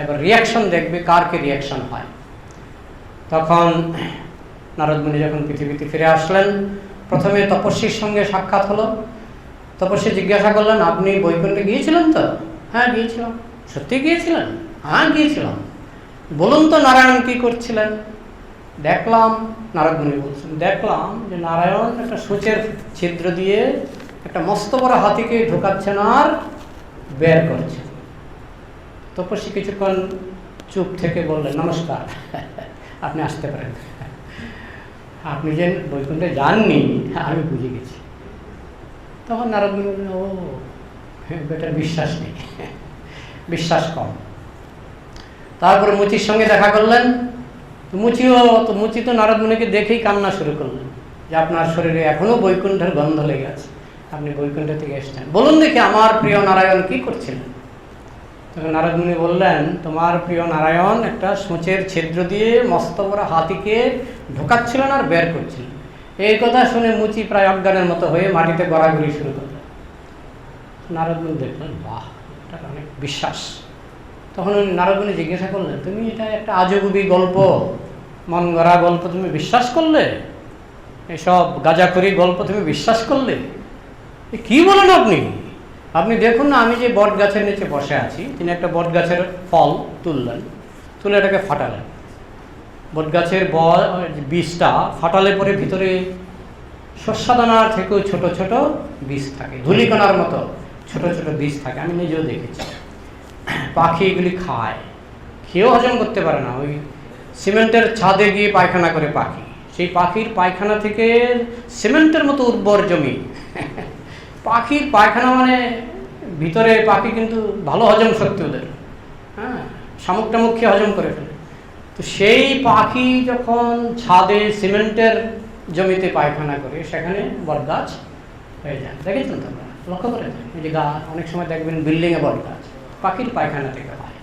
এবার রিয়াকশন দেখবে কার কি রিয়াকশন হয়। তখন নারদ মুনি যখন পৃথিবীতে ফিরে আসলেন, প্রথমে তপস্বীর সঙ্গে সাক্ষাৎ হলো। তপস্বী জিজ্ঞাসা করলেন আপনি বৈকুণ্ঠে গিয়েছিলেন? তো হ্যাঁ গিয়েছিলাম। সত্যি গিয়েছিলেন? হ্যাঁ গিয়েছিলাম। বলুন তো নারায়ণ কি করছিলেন? দেখলাম, নারদ মুনি বলছেন, দেখলাম যে নারায়ণ একটা সূচের ছিদ্র দিয়ে একটা মস্ত বড় হাতিকে ঢোকাচ্ছেন আর বের করছেন। তপস্বী কিছুক্ষণ চুপ থেকে বললেন, নমস্কার, আপনি আসতে পারেন। আপনি যে বৈকুণ্ঠে যাননি আমি বুঝে গেছি। তখন নারদ মুনি বললেন, ও বেটার বিশ্বাস নেই, বিশ্বাস কম। তারপরে মুচির সঙ্গে দেখা করলেন। মুচি তো নারদ মুনিকে দেখেই কান্না শুরু করলেন যে আপনার শরীরে এখনো বৈকুণ্ঠের গন্ধ লেগে আছে, আপনি বৈকুণ্ঠ থেকে এসছেন, বলুন দেখি আমার প্রিয় নারায়ণ কি করছিলেন। তখন নারদ মুনি বললেন, তোমার প্রিয় নারায়ণ একটা সূচের ছিদ্র দিয়ে মস্ত বড় হাতিকে ঢোকাচ্ছিলেন আর বের করছিলেন। এই কথা শুনে মুচি প্রায় অজ্ঞানের মতো হয়ে মাটিতে গড়াগড়ি শুরু করলেন। নারদ মুনি দেখলেন, বাহ, এটা অনেক বিশ্বাস। তখন উনি নারদ মুনি জিজ্ঞাসা করলেন, তুমি এটা একটা আজগুবি গল্প, মন গড়া গল্প তুমি বিশ্বাস করলে? এসব গাঁজাখড়ি গল্প তুমি বিশ্বাস করলে? কি বলেন আপনি? আপনি দেখুন না, আমি যে বট গাছের নিচে বসে আছি। তিনি একটা বট গাছের ফল তুললেন, তুলে এটাকে ফাটালেন। বট গাছের বীজটা ফাটালে পরে ভিতরে শস্যদানার থেকেও ছোট ছোট বীজ থাকে, ধূলিকণার মতো ছোট ছোট বীজ থাকে। আমি নিজেও দেখেছি। পাখি এগুলি খায়, খেয়েও হজম করতে পারে না, ওই সিমেন্টের ছাদে গিয়ে পায়খানা করে পাখি, সেই পাখির পায়খানা থেকে সিমেন্টের মতো উর্বর জমি। পাখির পায়খানা মানে ভিতরে পাখি কিন্তু ভালো হজম শক্তি ওদের, হ্যাঁ, শামুক টামুক খেয়ে হজম করে ফেলে। তো সেই পাখি যখন ছাদে সিমেন্টের জমিতে পায়খানা করে, সেখানে বটগাছ হয়ে যায়। দেখেছেন তোমরা, লক্ষ্য করে যায় এই যে অনেক সময় দেখবেন বিল্ডিংয়ে বটগাছ পাখির পায়খানা থেকে হয়।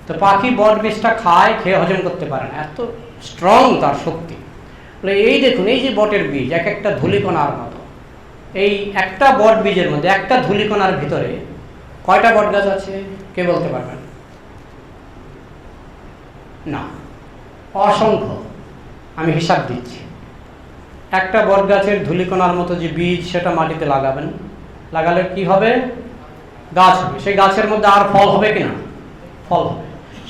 তো পাখি বট বীজটা খায়, খেয়ে হজম করতে পারে না, এত স্ট্রং তার শক্তি। বলে এই দেখুন, এই যে বটের বীজ এক একটা ধূলিকণার মতো, এই একটা বট বীজের মধ্যে একটা ধূলিকণার ভিতরে কয়টা বট গাছ আছে কে বলতে পারবেন? না, অসংখ্য। আমি হিসাব দিচ্ছি। একটা বট গাছের ধূলিকণার মতো যে বীজ, সেটা মাটিতে লাগাবেন, লাগালে কি হবে? গাছ হবে। সেই গাছের মধ্যে আর ফল হবে কিনা? ফল হবে।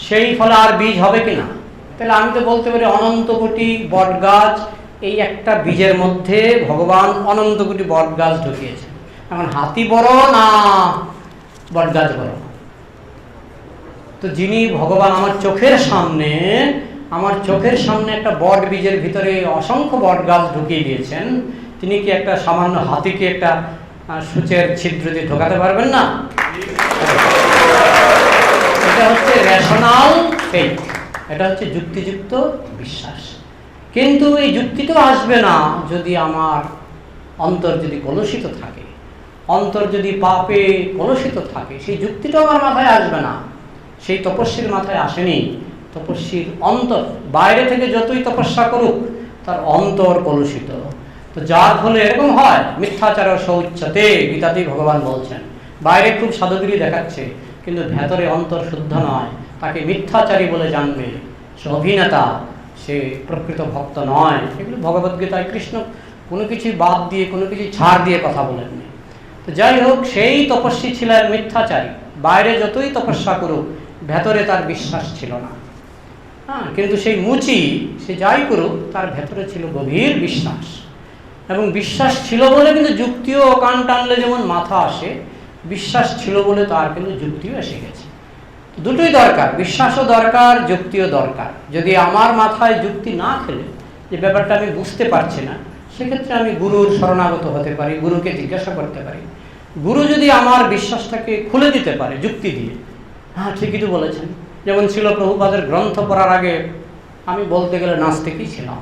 সেই ফলে আর বীজ হবে কিনা? তাহলে আমি তো বলতে পারি অনন্ত কোটি বট গাছ, এই একটা বীজের মধ্যে ভগবান অনন্ত কোটি বট গাছ ঢুকিয়েছে। এখন হাতি বড় না বট গাছ বড়? তো যিনি ভগবান আমার চোখের সামনে একটা বট বীজের ভিতরে অসংখ্য বট গাছ ঢুকিয়ে দিয়েছেন, তিনি কি একটা সামান্য হাতিকে একটা সূচের ছিদ্র দিয়ে ঢোকাতে পারবেন না? এটা হচ্ছে রেশনাল ফেথ, এটা হচ্ছে যুক্তিযুক্ত বিশ্বাস। কিন্তু এই যুক্তি তো আসবে না যদি আমার অন্তর যদি কলুষিত থাকে, অন্তর যদি পাপে কলুষিত থাকে, সেই যুক্তিটা আমার মাথায় আসবে না। সেই তপস্বীর মাথায় আসেনি। তপস্বীর অন্তর বাইরে থেকে যতই তপস্যা করুক, তার অন্তর কলুষিত। তো যার ফলে এরকম হয়, মিথ্যাচার শৌচ্যতে, গীতাতেই ভগবান বলছেন, বাইরে খুব সাধুগিরি দেখাচ্ছে কিন্তু ভেতরে অন্তর শুদ্ধ নয়, তাকে মিথ্যাচারী বলে জানবে। সে অভিনেতা, সে প্রকৃত ভক্ত নয়। এগুলো ভগবদ্গীতায় কৃষ্ণ কোনো কিছু বাদ দিয়ে, কোনো কিছু ছাড় দিয়ে কথা বলেননি। তো যাই হোক, সেই তপস্বী ছিলেন মিথ্যাচারী, বাইরে যতই তপস্যা করুক ভেতরে তার বিশ্বাস ছিল না। হ্যাঁ, কিন্তু সেই মুচি, সে যাই করুক, তার ভেতরে ছিল গভীর বিশ্বাস। এবং বিশ্বাস ছিল বলে কিন্তু যুক্তিও কান টানলে যেমন মাথা আসে, বিশ্বাস ছিল বলে তার কিন্তু যুক্তিও এসে গেছে। দুটোই দরকার, বিশ্বাসও দরকার, যুক্তিও দরকার। যদি আমার মাথায় যুক্তি না খেলে, যে ব্যাপারটা আমি বুঝতে পারছি না, সেক্ষেত্রে আমি গুরুর শরণাগত হতে পারি, গুরুকে জিজ্ঞাসা করতে পারি। গুরু যদি আমার বিশ্বাসটাকে খুলে দিতে পারে যুক্তি দিয়ে, হ্যাঁ ঠিকই তো বলেছেন। যেমন ছিল প্রভুপাদের গ্রন্থ পড়ার আগে আমি বলতে গেলে নাস্তিকই ছিলাম।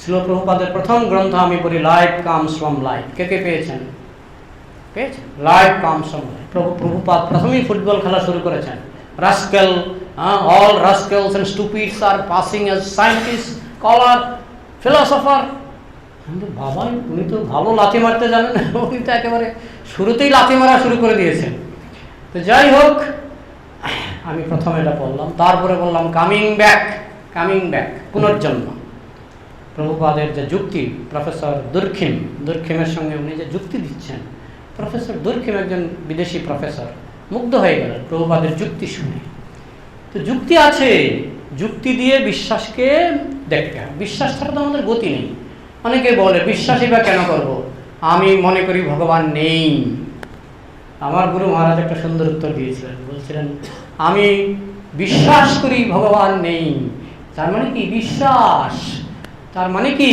ছিল প্রভুপাদের প্রথম গ্রন্থ আমি পড়ি, লাইফ কামস ফ্রম লাইফ। কে কে পেয়েছেন? পেয়েছেন? Life comes from life. Prabhupada প্রথমেই ফুটবল খেলা শুরু করেছেন। Rascal, all rascals and stupids আর passing as scientist, scholar, philosopher. কিন্তু বাবা, উনি তো ভালো লাথি মারতে জানেন, উনি তো একেবারে শুরুতেই লাথি মারা শুরু করে দিয়েছেন। তো যাই হোক, আমি প্রথমে এটা বললাম, তারপরে বললাম কামিং ব্যাক, পুনর্জন্ম। প্রভুপাদের যে যুক্তি, প্রফেসর দুর্খিমের সঙ্গে উনি যে যুক্তি দিচ্ছেন, প্রফেসর দুর্খিম একজন বিদেশি প্রফেসর, মুগ্ধ হয়ে গেলেন প্রভুপাদের যুক্তি শুনে। তো যুক্তি আছে, যুক্তি দিয়ে বিশ্বাসকে দেখতে হবে। বিশ্বাস ছাড়া তো আমাদের গতি নেই। অনেকে বলে বিশ্বাসই বা কেন করবো, আমি মনে করি ভগবান নেই। আমার গুরু মহারাজ একটা সুন্দর উত্তর দিয়েছিলেন, বলছিলেন আমি বিশ্বাস করি ভগবান নেই। তার মানে কি? বিশ্বাস। তার মানে কি?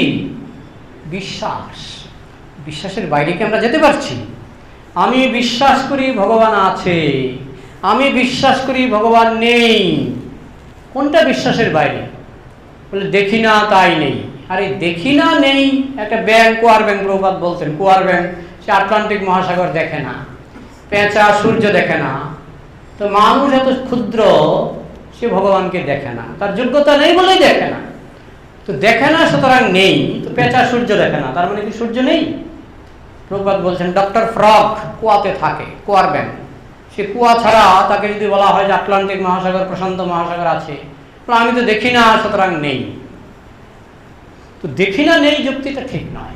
বিশ্বাস। বিশ্বাসের বাইরে কি আমরা যেতে পারছি? আমি বিশ্বাস করি ভগবান আছে, আমি বিশ্বাস করি ভগবান নেই। কোনটা বিশ্বাসের বাইরে? বলে দেখি না তাই নেই। আরে দেখি না নেই, একটা ব্যাঙ, কুয়ার ব্যাঙ, প্রভুপাদ বলছেন কুয়ার ব্যাঙ, সে আটলান্টিক মহাসাগর দেখে না, পেঁচা সূর্য দেখে না। তো মানুষ এত ক্ষুদ্র, সে ভগবানকে দেখে না, তার যোগ্যতা নেই বলেই দেখে না। তো দেখে না, সুতরাং নেই। তো পেঁচা সূর্য দেখে না, তার মানে কি সূর্য নেই? প্রভুপাদ বলছেন ডক্টর ফ্রগ কুয়াতে থাকে, কুয়ার ব্যাঙ। সে কুয়া ছাড়া তাকে যদি বলা হয় যে আটলান্টিক মহাসাগর, প্রশান্ত মহাসাগর আছে, আমি তো দেখি না, সুতরাং নেই। তো দেখি না নেই যুক্তিটা ঠিক নয়।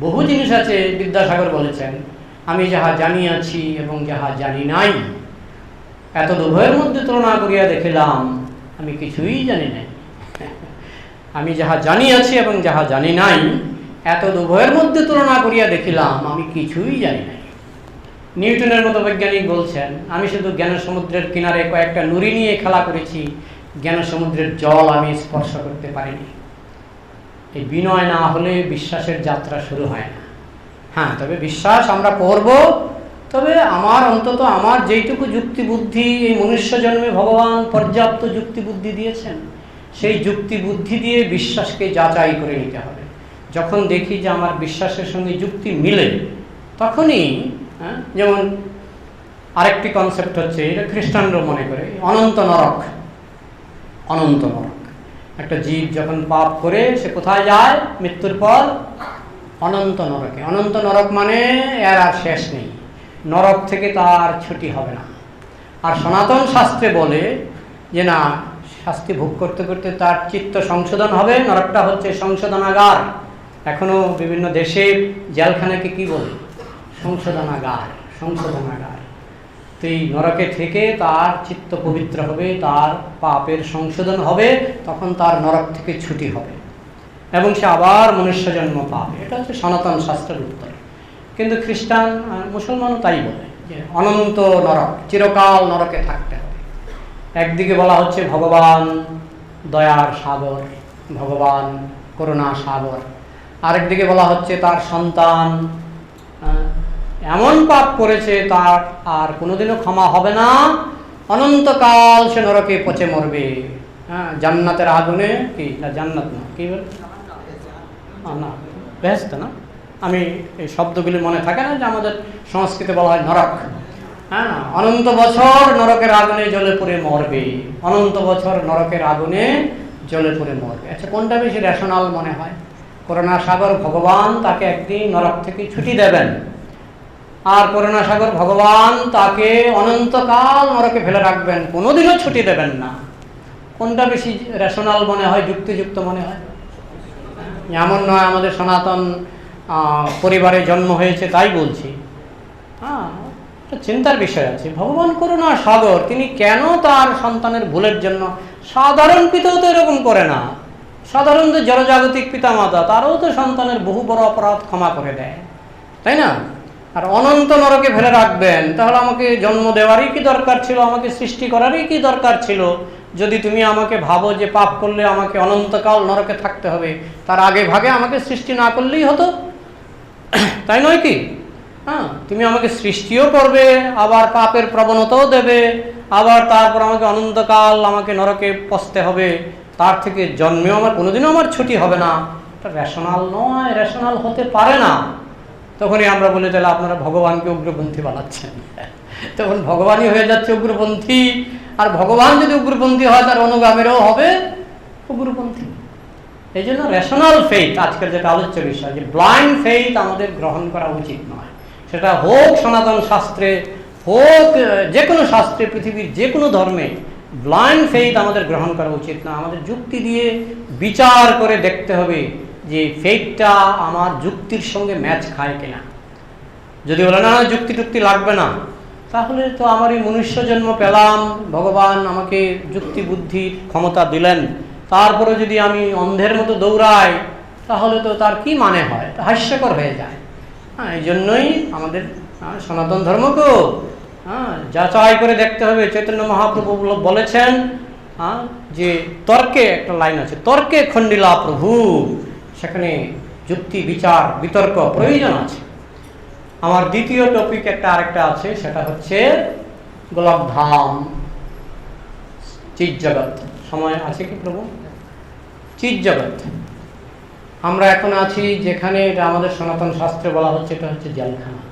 বহু জিনিস আছে, বিদ্যাসাগর বলেছেন আমি যাহা জানিয়াছি এবং যাহা জানি নাই, এত উভয়ের মধ্যে তুলনা করিয়া দেখিলাম আমি কিছুই জানি নাই। আমি যাহা জানিয়াছি এবং যাহা জানি নাই, এত উভয়ের মধ্যে তুলনা করিয়া দেখিলাম আমি কিছুই জানি নাই। নিউটনের মতো বৈজ্ঞানিক বলছেন আমি শুধু জ্ঞানের সমুদ্রের কিনারে কয়েকটা নুড়ি নিয়ে খেলা করেছি, জ্ঞান সমুদ্রের জল আমি স্পর্শ করতে পারিনি। এই বিনয় না হলে বিশ্বাসের যাত্রা শুরু হয় না। হ্যাঁ, তবে বিশ্বাস আমরা করব, তবে আমার অন্তত আমার যেইটুকু যুক্তি বুদ্ধি এই মনুষ্য জন্মে ভগবান পর্যাপ্ত যুক্তি বুদ্ধি দিয়েছেন, সেই যুক্তি বুদ্ধি দিয়ে বিশ্বাসকে যাচাই করে নিতে হবে। যখন দেখি যে আমার বিশ্বাসের সঙ্গে যুক্তি মিলে, তখনই যেমন আরেকটি কনসেপ্ট হচ্ছে, এটা খ্রিস্টানরা মনে করে অনন্ত নরক। অনন্ত নরক, একটা জীব যখন পাপ করে সে কোথায় যায় মৃত্যুর পর? অনন্ত নরকে। অনন্ত নরক মানে এর আর শেষ নেই, নরক থেকে তার ছুটি হবে না। আর সনাতন শাস্ত্রে বলে যে না, শাস্তি ভোগ করতে করতে তার চিত্ত সংশোধন হবে। নরকটা হচ্ছে সংশোধনাগার। এখনো বিভিন্ন দেশে জেলখানাকে কি বলে? সংশোধনাগার। সংশোধনাগার। তো এই নরকে থেকে তার চিত্ত পবিত্র হবে, তার পাপের সংশোধন হবে, তখন তার নরক থেকে ছুটি হবে এবং সে আবার মনুষ্য জন্ম পাবে। এটা হচ্ছে সনাতন শাস্ত্রের উত্তর। কিন্তু খ্রিস্টান মুসলমানও তাই বলে যে অনন্ত নরক, চিরকাল নরকে থাকতে হবে। একদিকে বলা হচ্ছে ভগবান দয়ার সাগর, ভগবান করুণা সাগর, আরেকদিকে বলা হচ্ছে তার সন্তান এমন পাপ করেছে তার আর কোনোদিনও ক্ষমা হবে না, অনন্তকাল সে নরকে পচে মরবে। হ্যাঁ, জান্নাতের আগুনে, কি না জান্নাত না, কি বলে না বেহেশত না, আমি এই শব্দগুলি মনে থাকে না যে আমাদের সংস্কৃতে বলা হয় নরক। হ্যাঁ, অনন্ত বছর নরকের আগুনে জ্বলে পুড়ে মরবে, অনন্ত বছর নরকের আগুনে জ্বলে পুড়ে মরবে। আচ্ছা, কোনটা বেশি রেশনাল মনে হয়? করুণা সাগর ভগবান তাকে একদিন নরক থেকে ছুটি দেবেন, আর করুণা সাগর ভগবান তাকে অনন্তকাল নরকে ফেলে রাখবেন, কোনোদিনও ছুটি দেবেন না। কোনটা বেশি রেশনাল মনে হয়, যুক্তিযুক্ত মনে হয়? এমন নয় আমাদের সনাতন পরিবারে জন্ম হয়েছে তাই বলছি। হ্যাঁ, চিন্তার বিষয় আছে। ভগবান করুণা সাগর, তিনি কেন তার সন্তানের ভুলের জন্য, সাধারণ পিতাও তো এরকম করে না, সাধারণ যে জড়জাগতিক পিতা মাতা তারাও তো সন্তানের বহু বড় অপরাধ ক্ষমা করে দেয়, তাই না? আর অনন্ত নরকে ফেলে রাখবেন, তাহলে আমাকে জন্ম দেওয়ারই কি দরকার ছিল? আমাকে সৃষ্টি করারই কি দরকার ছিল? যদি তুমি আমাকে ভাবো যে পাপ করলে আমাকে অনন্তকাল নরকে থাকতে হবে, তার আগে ভাগে আমাকে সৃষ্টি না করলেই হতো, তাই নয় কি? হ্যাঁ, তুমি আমাকে সৃষ্টিও করবে, আবার পাপের প্রবণতাও দেবে, আবার তারপর আমাকে অনন্তকাল আমাকে নরকে পচতে হবে, তার থেকে জন্মেও আমার কোনোদিনও আমার ছুটি হবে না। এটা রেশনাল নয়, রেশনাল হতে পারে না। তখনই আমরা বলি তাহলে আপনারা ভগবানকে উগ্রপন্থী বানাচ্ছেন। তখন ভগবানই হয়ে যাচ্ছে উগ্রপন্থী, আর ভগবান যদি উগ্রপন্থী হয় তার অনুগামীরাও হবে উগ্রপন্থী। এই জন্য রেশনাল ফেইথ আজকের যেটা আলোচ্য বিষয়, যে ব্লাইন্ড ফেইথ আমাদের গ্রহণ করা উচিত নয়। সেটা হোক সনাতন শাস্ত্রে, হোক যে কোনো শাস্ত্রে, পৃথিবীর যে কোনো ধর্মে ব্লাইন্ড ফেইথ আমাদের গ্রহণ করা উচিত না। আমাদের যুক্তি দিয়ে বিচার করে দেখতে হবে যে ফেইথটা আমার যুক্তির সঙ্গে ম্যাচ খায় কিনা। যদি বলে না যুক্তি টুক্তি লাগবে না, তাহলে তো আমার এই মনুষ্য জন্ম পেলাম, ভগবান আমাকে যুক্তি বুদ্ধির ক্ষমতা দিলেন, তারপরে যদি আমি অন্ধের মতো দৌড়াই তাহলে তো তার কি মানে হয়? হাস্যকর হয়ে যায়। হ্যাঁ, এই জন্যই আমাদের সনাতন ধর্মকেও যাচাই করে দেখতে হবে। চৈতন্য মহাপ্রভু বলেছেন যে তর্কে, একটা লাইন আছে, তর্কে খণ্ডিলা প্রভু, সেখানে যুক্তি বিচার বিতর্ক প্রয়োজন আছে। আমার দ্বিতীয় টপিক আরেকটা আছে, সেটা হচ্ছে গোলকধাম, চিৎ জগৎ। সময় আছে কি প্রভু? চিৎ জগৎ। আমরা এখন আছি যেখানে, এটা আমাদের সনাতন শাস্ত্রে বলা হচ্ছে, এটা হচ্ছে জেলখানা।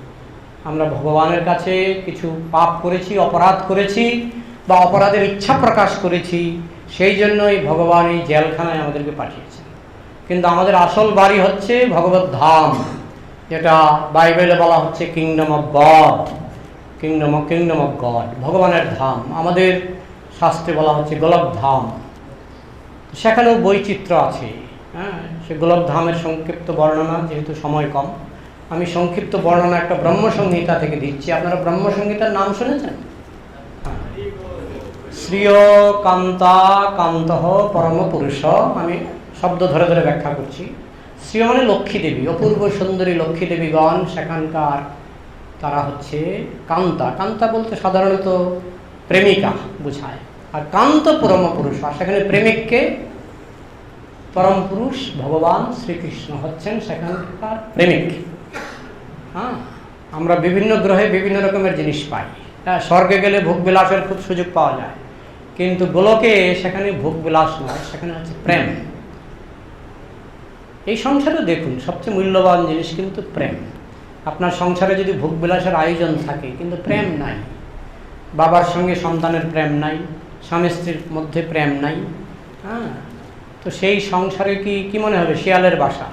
আমরা ভগবানের কাছে কিছু পাপ করেছি, অপরাধ করেছি, বা অপরাধের ইচ্ছা প্রকাশ করেছি, সেই জন্যই ভগবান এই জেলখানায় আমাদেরকে পাঠিয়েছেন। কিন্তু আমাদের আসল বাড়ি হচ্ছে ভগবত ধাম, যেটা বাইবেলে বলা হচ্ছে kingdom of god, kingdom of god, ভগবানের ধাম। আমাদের শাস্ত্রে বলা হচ্ছে গোলকধাম। সেখানেও বৈচিত্র্য আছে। হ্যাঁ, সে গোলকধামের সংক্ষিপ্ত বর্ণনা, যেহেতু সময় কম, আমি সংক্ষিপ্ত বর্ণনা একটা ব্রহ্মসংহিতা থেকে দিচ্ছি। আপনারা ব্রহ্মসংহিতার নাম শুনেছেন? শ্রিয় কান্তা কান্ত পরম পুরুষ। আমি শব্দ ধরে ধরে ব্যাখ্যা করছি। শ্রিয় মানে লক্ষ্মী দেবী, অপূর্ব সুন্দরী লক্ষ্মী দেবীগণ সেখানকার, তারা হচ্ছে কান্তা। কান্তা বলতে সাধারণত প্রেমিকা বোঝায়। আর কান্ত পরম পুরুষ, আর সেখানে প্রেমিককে পরম পুরুষ ভগবান শ্রীকৃষ্ণ হচ্ছেন সেখানকার প্রেমিক। হ্যাঁ, আমরা বিভিন্ন গ্রহে বিভিন্ন রকমের জিনিস পাই। হ্যাঁ, স্বর্গে গেলে ভোগ বিলাসের খুব সুযোগ পাওয়া যায়, কিন্তু গোলকে সেখানে ভোগ বিলাস নয়, সেখানে হচ্ছে প্রেম। এই সংসারে দেখুন সবচেয়ে মূল্যবান জিনিস কিন্তু প্রেম। আপনার সংসারে যদি ভোগ বিলাসের আয়োজন থাকে কিন্তু প্রেম নাই, বাবার সঙ্গে সন্তানের প্রেম নাই, স্বামী স্ত্রীর মধ্যে প্রেম নাই, হ্যাঁ, তো সেই সংসারে কি মনে হবে? শিয়ালের বাসা,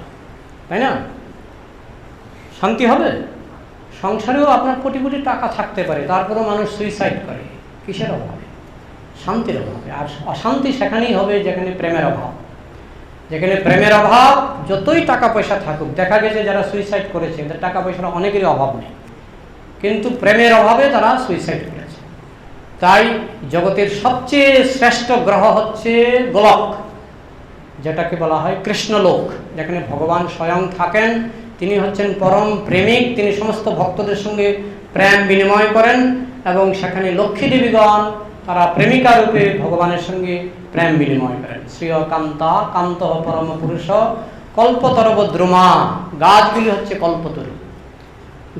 তাই না? শান্তি হবে? সংসারেও আপনার কোটি কোটি টাকা থাকতে পারে, তারপরেও মানুষ সুইসাইড করে। কিসের অভাবে? শান্তির অভাবে। আর অশান্তি সেখানেই হবে যেখানে প্রেমের অভাব। যেখানে প্রেমের অভাব, যতই টাকা পয়সা থাকুক, দেখা গেছে যারা সুইসাইড করেছে তাদের টাকা পয়সার অনেকেরই অভাব নেই, কিন্তু প্রেমের অভাবে তারা সুইসাইড করেছে। তাই জগতের সবচেয়ে শ্রেষ্ঠ গ্রহ হচ্ছে গোলক, যেটাকে বলা হয় কৃষ্ণলোক, যেখানে ভগবান স্বয়ং থাকেন। তিনি হচ্ছেন পরম প্রেমিক, তিনি সমস্ত ভক্তদের সঙ্গে প্রেম বিনিময় করেন, এবং সেখানে লক্ষ্মী দেবীগণ তারা প্রেমিকা রূপে ভগবানের সঙ্গে প্রেম বিনিময় করেন। শ্রীয় কান্তা কান্ত পরম পুরুষ কল্পতরব দ্রুমা, গাছগুলি হচ্ছে কল্পতরু,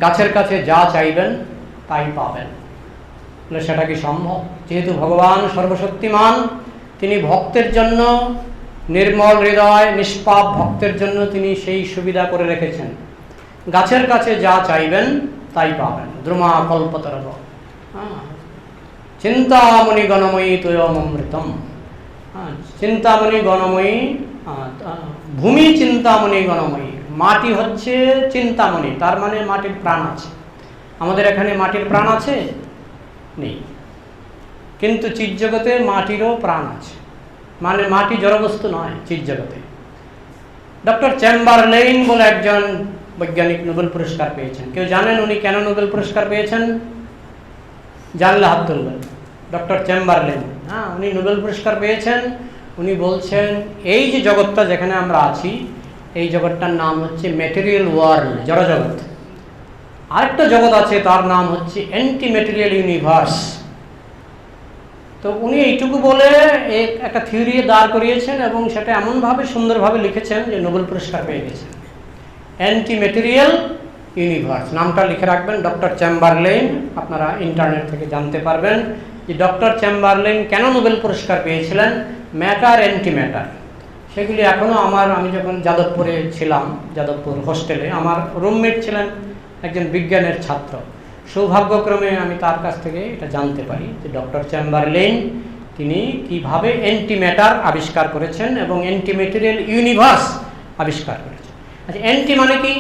গাছের কাছে যা চাইবেন তাই পাবেন। বলে সেটা কি সম্ভব? যেহেতু ভগবান সর্বশক্তিমান, তিনি ভক্তের জন্য, নির্মল হৃদয় নিষ্পাপ ভক্তের জন্য তিনি সেই সুবিধা করে রেখেছেন। গাছের কাছে যা চাইবেন তাই পাবেন। দ্রুমা কল্পতরব, চিন্তামণি গণময়ী তয়মৃতম। চিন্তামণি গণময়ী, ভূমি চিন্তামণি গণময়ী। মাটি হচ্ছে চিন্তামণি, তার মানে মাটির প্রাণ আছে। আমাদের এখানে মাটির প্রাণ আছে? নেই, কিন্তু চিৎজগতে মাটিরও প্রাণ আছে। মানে মাটি জড়বস্তু নয় চিৎজগতে। ডক্টর চেম্বারলেইন বলে একজন বৈজ্ঞানিক নোবেল পুরস্কার পেয়েছেন। কেউ জানেন উনি কেন নোবেল পুরস্কার পেয়েছেন? জানলে হাত তুলবেন। ডক্টর চেম্বারলেইন, হ্যাঁ, উনি নোবেল পুরস্কার পেয়েছেন। উনি বলছেন এই যে জগৎটা যেখানে আমরা আছি, এই জগৎটার নাম হচ্ছে ম্যাটেরিয়াল ওয়ার্ল্ড, জড়জগৎ। আরেকটা জগৎ আছে, তার নাম হচ্ছে অ্যান্টি ম্যাটেরিয়াল ইউনিভার্স। তো উনি এইটুকু বলে একটা থিওরি দাঁড় করিয়েছেন, এবং সেটা এমনভাবে সুন্দরভাবে লিখেছেন যে নোবেল পুরস্কার পেয়ে গেছেন। অ্যান্টি ম্যাটেরিয়াল ইউনিভার্স নামটা লিখে রাখবেন, ডক্টর চেম্বারলেইন। আপনারা ইন্টারনেট থেকে জানতে পারবেন যে ডক্টর চেম্বারলেইন কেন নোবেল পুরস্কার পেয়েছিলেন। ম্যাটার অ্যান্টি ম্যাটার, সেগুলি এখনও আমি যখন যাদবপুরে ছিলাম, যাদবপুর হোস্টেলে, আমার রুমমেট ছিলেন একজন বিজ্ঞানের ছাত্র। সৌভাগ্যক্রমে আমি তার কাছ থেকে এটা জানতে পারি যে ডক্টর চেম্বারলেইন তিনি কিভাবে অ্যান্টি ম্যাটার আবিষ্কার করেছেন এবং অ্যান্টি ম্যাটেরিয়াল ইউনিভার্স আবিষ্কার করেছেন। আচ্ছা, অ্যান্টি মানে কি?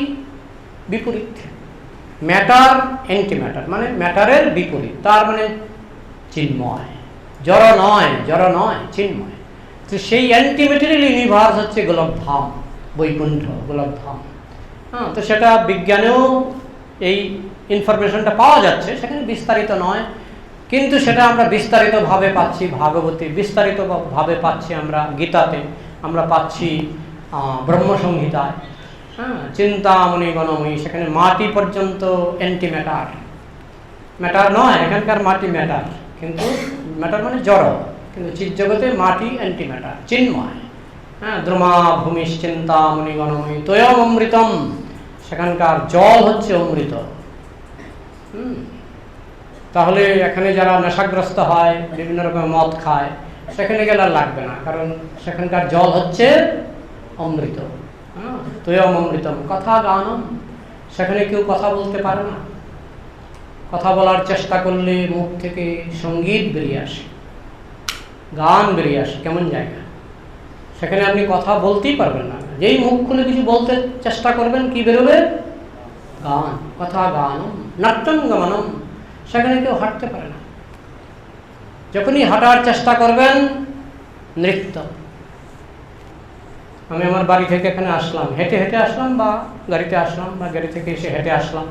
বিপরীত। ম্যাটার অ্যান্টি ম্যাটার মানে ম্যাটারের বিপরীত, তার মানে চিন্ময়, জড় নয় চিন্ময়। তো সেই অ্যান্টি ম্যাটেরিয়াল ইউনিভার্স হচ্ছে গোলকধাম, বৈকুণ্ঠ, গোলকধাম। হ্যাঁ, তো সেটা বিজ্ঞানেও এই ইনফরমেশনটা পাওয়া যাচ্ছে, সেখানে বিস্তারিত নয়, কিন্তু সেটা আমরা বিস্তারিতভাবে পাচ্ছি ভাগবতী, বিস্তারিতভাবে পাচ্ছি আমরা গীতাতে, আমরা পাচ্ছি ব্রহ্মসংহিতায়। হ্যাঁ, চিন্তামণি গণময়ী, সেখানে মাটি পর্যন্ত অ্যান্টি ম্যাটার। ম্যাটার নয় এখানকার মাটি, ম্যাটার, কিন্তু ম্যাটার মানে জড়, কিন্তু চিৎজগতে মাটি অ্যান্টি ম্যাটার, চিন্ময়। হ্যাঁ, দ্রুমা ভূমি চিন্তামণি গণময়ী তয়ম অমৃতম, সেখানকার জল হচ্ছে অমৃত। তাহলে এখানে যারা নেশাগ্রস্ত হয়, বিভিন্ন রকমের মদ খায়, সেখানে গেলে আর লাগবে না, কারণ সেখানকার জল হচ্ছে অমৃত। তয়ম অমৃতম কথা গানম, সেখানে কেউ কথা বলতে পারে না। কথা বলার চেষ্টা করলে মুখ থেকে সঙ্গীত বেরিয়ে আসে, গান বেরিয়ে আসে। কেমন জায়গা? সেখানে আপনি কথা বলতেই পারবেন না, যেই মুখ খুলে কিছু বলতে চেষ্টা করবেন কি বেরোবে? গান, কথা গানম নাট্যম গমনম। সেখানে কেউ হাঁটতে পারে না, যখনই হাঁটার চেষ্টা করবেন নৃত্য। আমি আমার বাড়ি থেকে এখানে আসলাম, হেঁটে হেঁটে আসলাম, বা গাড়িতে আসলাম, বা গাড়ি থেকে এসে হেঁটে আসলাম,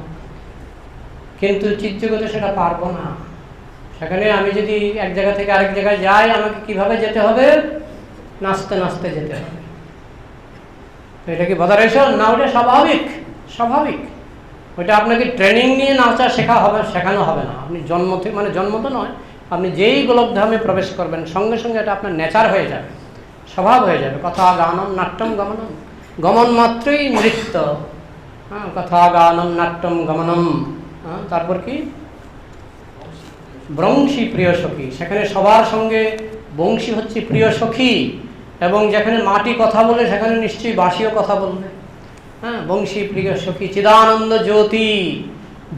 কিন্তু চিৎজগতে সেটা পারবো না। সেখানে আমি যদি এক জায়গা থেকে আরেক জায়গায় যাই, আমাকে কিভাবে যেতে হবে? নাচতে নাচতে যেতে হবে। তো এটা কি বদারেশন না? ওটা স্বাভাবিক, স্বাভাবিক। ওইটা আপনাকে ট্রেনিং নিয়ে নাচা শেখানো হবে না। আপনি জন্ম থেকে, মানে জন্ম তো নয়, আপনি যেই গোলকধামে প্রবেশ করবেন সঙ্গে সঙ্গে এটা আপনার নেচার হয়ে যাবে, স্বভাব হয়ে যাবে। কথা গানম নাট্যম গমনম, গমন মাত্রই নৃত্য। হ্যাঁ, কথা গানম নাট্যম গমনম। তারপর কি বংশী প্রিয় সখী, সেখানে সবার সঙ্গে বংশী হচ্ছে প্রিয় সখী। এবং যেখানে মাটি কথা বলে সেখানে নিশ্চয়ই বাঁশিও কথা বলবে। হ্যাঁ, বংশী প্রিয় সখী চিদানন্দ জ্যোতি,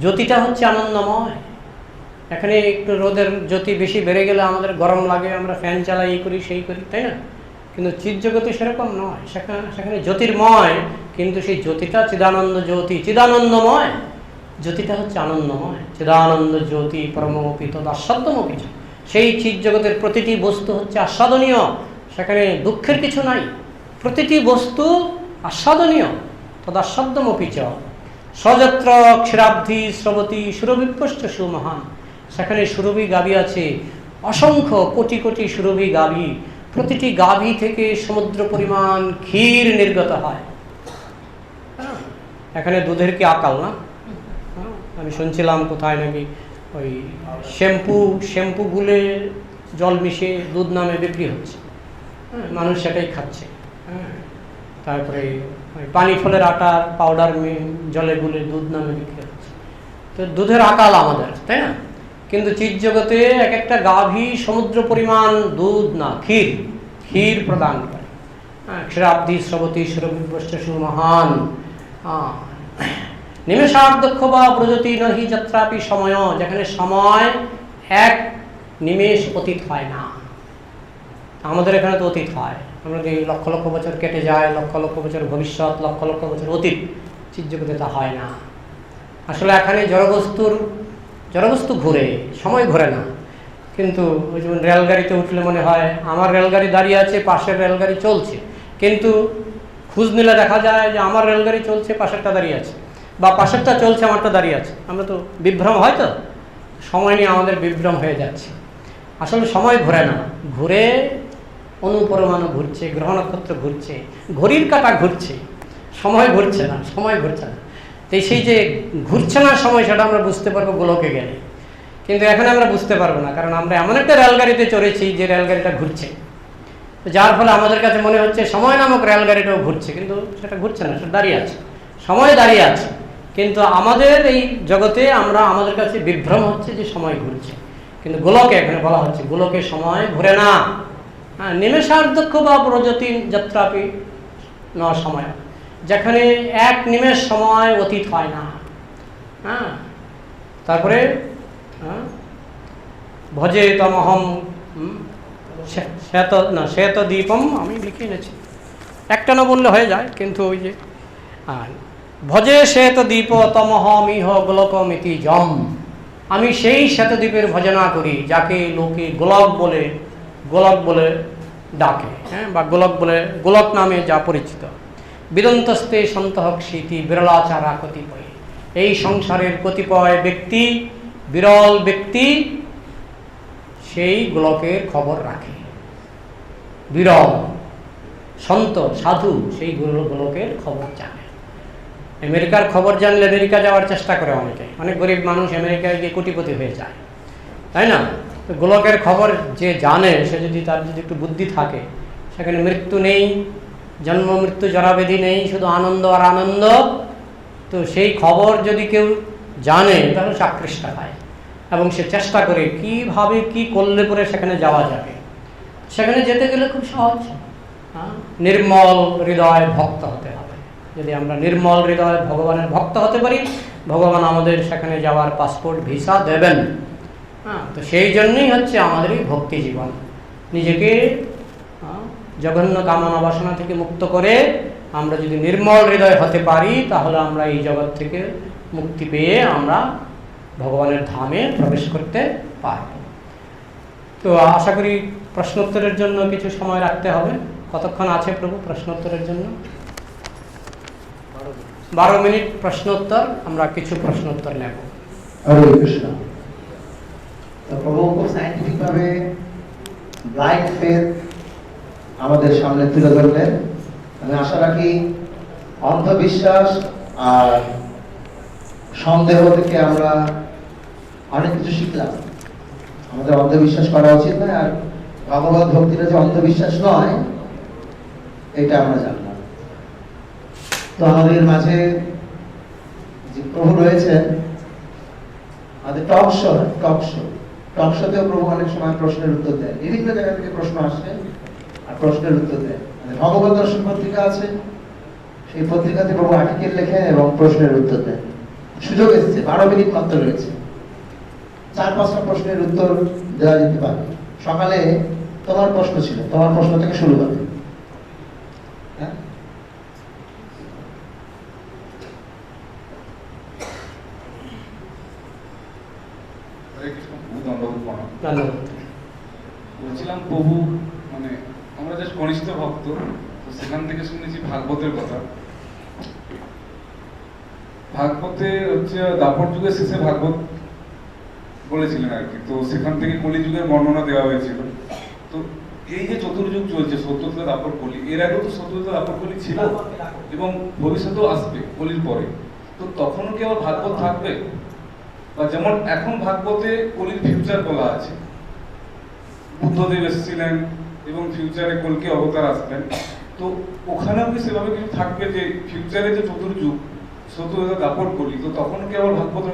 জ্যোতিটা হচ্ছে আনন্দময়। এখানে একটু রোদের জ্যোতি বেশি বেড়ে গেলে আমাদের গরম লাগে, আমরা ফ্যান চালাই, এই করি সেই করি, তাই না? কিন্তু চিৎ জগতে সেরকম নয়, সেখানে জ্যোতির্ময়, কিন্তু সেই জ্যোতিটা চিদানন্দ জ্যোতি, চিদানন্দময়। জ্যোতিটা হচ্ছে আনন্দময়। চিদানন্দ জ্যোতি পরমপি তদাস্বাদ্যমপি, সেই চিৎ জগতের প্রতিটি বস্তু হচ্ছে আস্বাদনীয়, সেখানে দুঃখের কিছু নাই, প্রতিটি বস্তু আস্বাদনীয়। তদাস্বাদ্যমপি চ সযত্র ক্ষীরাব্ধি স্রবতী সুরভিপুষ্ট সুমহান, সেখানে সুরভি গাভী আছে, অসংখ্য কোটি কোটি সুরভি গাভী, প্রতিটি গাভী থেকে সমুদ্র পরিমাণ ক্ষীর নির্গত হয়। এখানে দুধের কি আকাল না? আমি শুনছিলাম কোথায় নাকি ওই শ্যাম্পু গুলে জল মিশিয়ে দুধ নামে বিক্রি হচ্ছে। মানুষ সেটাই খাচ্ছে। তারপরে পানি ফলের আটার পাউডার জলে গুলে দুধ নামে বিক্রি হচ্ছে। তো দুধের আকাল আমাদের, তাই না? কিন্তু চিৎ জগতে এক একটা গাভী সমুদ্র পরিমাণ দুধ না, ক্ষীর প্রদান করে। ক্ষীরাব্ধি স্রবতী সুরভিপুষ্ট সুমহান। নিমেষার্ধক্ষ বা ব্রজতি নহি যাত্রাপি সময়, যেখানে সময় এক নিমেষ অতীত হয় না। আমাদের এখানে তো অতীত হয়, আমরা লক্ষ লক্ষ বছর কেটে যায়, লক্ষ লক্ষ বছর ভবিষ্যৎ, লক্ষ লক্ষ বছর অতীত। চিৎ জগতে তা হয় না। আসলে এখানে জড়বস্তু ঘুরে, সময় ঘুরে না। কিন্তু ওই যেমন রেলগাড়িতে উঠলে মনে হয় আমার রেলগাড়ি দাঁড়িয়ে আছে, পাশের রেলগাড়ি চলছে, কিন্তু খোঁজ নিলে দেখা যায় যে আমার রেলগাড়ি চলছে, পাশেরটা দাঁড়িয়ে আছে, বা পাশেরটা চলছে, আমারটা দাঁড়িয়ে আছে। আমরা তো বিভ্রম, হয়তো সময় নিয়ে আমাদের বিভ্রম হয়ে যাচ্ছে। আসলে সময় ঘুরে না, ঘুরে অনুপরমাণু ঘুরছে, গ্রহ নক্ষত্র ঘুরছে, ঘড়ির কাঁটা ঘুরছে, সময় ঘুরছে না, সময় ঘুরছে না। তো সেই যে ঘুরছে না সময়, সেটা আমরা বুঝতে পারবো গোলকে গেলে। কিন্তু এখন আমরা বুঝতে পারবো না, কারণ আমরা এমন একটা রেলগাড়িতে চড়েছি যে রেলগাড়িটা ঘুরছে, যার ফলে আমাদের কাছে মনে হচ্ছে সময় নামক রেলগাড়িটাও ঘুরছে, কিন্তু সেটা ঘুরছে না, সেটা দাঁড়িয়ে আছে, সময় দাঁড়িয়ে আছে। কিন্তু আমাদের এই জগতে আমাদের কাছে বিভ্রম হচ্ছে যে সময় ঘুরছে, কিন্তু গোলকে এখানে বলা হচ্ছে গোলকে সময় ঘুরে না। হ্যাঁ, নিমেষার্ধক্ষ বা ব্রজতি যাত্রাপি ন সময়, যেখানে এক নিমেষ সময় অতীত হয় না। হ্যাঁ, তারপরে ভজে তমহম শ্বেত দীপম, আমি লিখে এনেছি, একটা না বললে হয়ে যায়, কিন্তু ওই যে ভজে শ্বেত দীপ তমহমিহ গোলকমিতি জম, আমি সেই শ্বেতদ্বীপের ভজনা করি যাকে লোকে গোলক বলে ডাকে। হ্যাঁ, বা গোলক নামে যা পরিচিত। বিদন্তস্তে সন্তঃ ক্ষিতি বিরলাচারা কতিপয়, এই সংসারের কতিপয় ব্যক্তি, বিরল ব্যক্তি সেই গোলকের খবর রাখে। বিরল সন্ত সাধু সেই গোলকের খবর জানে। আমেরিকার খবর জানলে আমেরিকা যাওয়ার চেষ্টা করে অনেকে, অনেক গরিব মানুষ আমেরিকায় গিয়ে কোটিপতি হয়ে যায়, তাই না? তো গোলকের খবর যে জানে, সে যদি তার যদি একটু বুদ্ধি থাকে, সেখানে মৃত্যু নেই, জন্ম মৃত্যু জরাবেধি নেই, শুধু আনন্দ আর আনন্দ। তো সেই খবর যদি কেউ জানে তাহলে সে আকৃষ্ট হয় এবং সে চেষ্টা করে কিভাবে কি করলে পরে সেখানে যাওয়া যাবে। সেখানে যেতে গেলে খুব সহজ, নির্মল হৃদয় ভক্ত হতে হবে। যদি আমরা নির্মল হৃদয় ভগবানের ভক্ত হতে পারি, ভগবান আমাদের সেখানে যাওয়ার পাসপোর্ট ভিসা দেবেন। তো সেই জন্যই হচ্ছে আমাদের এই ভক্তি জীবন। নিজেকে জঘন্য কামনা বাসনা থেকে মুক্ত করে আমরা যদি নির্মল হৃদয় হতে পারি, তাহলে আমরা এই জগৎ থেকে মুক্তি পেয়ে আমরা ভগবানের ধামে প্রবেশ করতে পারব। তো আশা করি প্রশ্নোত্তরের জন্য কিছু সময় রাখতে হবে। কতক্ষণ আছে প্রভু প্রশ্নোত্তরের জন্য? 12 মিনিট প্রশ্নোত্তর। আমরা কিছু প্রশ্নোত্তর নেব। হরে কৃষ্ণ। প্রভু খুব সায়েন্টিফিক ভাবে ব্লাইন্ড ফেথ আমাদের সামনে তুলে ধরলেন। আমি আশা রাখি অন্ধবিশ্বাস আর সন্দেহ থেকে আমরা অনেক কিছু শিখলাম। আমাদের অন্ধবিশ্বাস করা উচিত নয়, আর ভগবত ভক্তিটা যে অন্ধবিশ্বাস নয় এটা আমরা জানলাম। তো আমাদের মাঝে যে প্রভু রয়েছেন, আমাদের টক শোতেও প্রভু অনেক সময় প্রশ্নের উত্তর দেন, বিভিন্ন জায়গা থেকে প্রশ্ন আসে আর প্রশ্নের উত্তর দেন। ভগবত দর্শন পত্রিকা আছে, সেই পত্রিকাতে প্রভু আর্টিকেল লেখেন এবং প্রশ্নের উত্তর দেন। সুযোগ এসেছে, 12 মিনিট মাত্র রয়েছে, 4-5টা প্রশ্নের উত্তর দেওয়া যেতে পারে। সকালে তোমার প্রশ্ন ছিল, তোমার প্রশ্ন থেকে শুরু হবে। হ্যাঁ, বলছিলাম প্রভু মানে আমরা যে কনিষ্ঠ ভক্ত, তো সেখান থেকে শুনেছি ভাগবতের কথা। ভাগবতে হচ্ছে দাপর যুগের শেষে ভাগবত বলেছিলেন আর কি, তো সেখান থেকে কলিযুগের বর্ণনা দেওয়া হয়েছিল। তো এই যে চতুর্যুগ চলছে, সত্যযুগ দাপর কলি, এর আগেও তো সত্যযুগ দাপর কলি ছিল এবং ভবিষ্যতেও আসবে কলির পরে, তো তখনও কি আবার ভাগবত থাকবে? বা যেমন এখন ভাগবতে কলির ফিউচার বলা আছে, বুদ্ধদেব এসেছিলেন এবং ফিউচারে কলকি অবতার আসবেন, তো ওখানেও কি সেভাবে কিছু থাকবে যে ফিউচারে যে চতুর্যুগ সত্যযুগ দাপর কলি, তো তখন কি আবার ভাগবত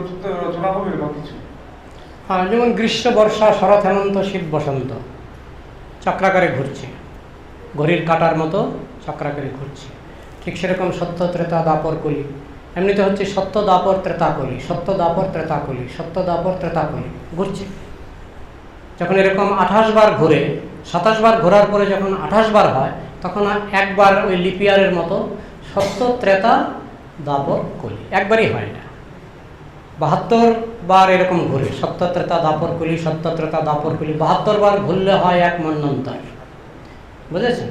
রচনা হবে বা কিছু? হ্যাঁ, যেমন গ্রীষ্ম, বর্ষা, শরৎ, হেমন্ত, শীত, বসন্ত চক্রাকারে ঘুরছে, ঘড়ির কাঁটার মতো চক্রাকারে ঘুরছে, ঠিক সেরকম সত্য, ত্রেতা, দাপর, কলি। এমনিতে হচ্ছে সত্য, দাপর, ত্রেতা, কলি, সত্য, দাপর, ত্রেতা, কলি, সত্য, দাপর, ত্রেতা, কলি ঘুরছে। যখন এরকম 28 বার ঘুরে, 27 বার ঘোরার পরে যখন 28 বার হয়, তখন একবার ওই লিপিয়ারের মতো সত্য, ত্রেতা, দাপর, কলি একবারই হয় না, 72 বার এরকম ঘুরে, সত্য, ত্রেতা, দাপর, কলি, সত্য, ত্রেতা, দাপর, কলি 72 বার ঘুরলে হয় এক মন্বন্তর। বুঝেছেন?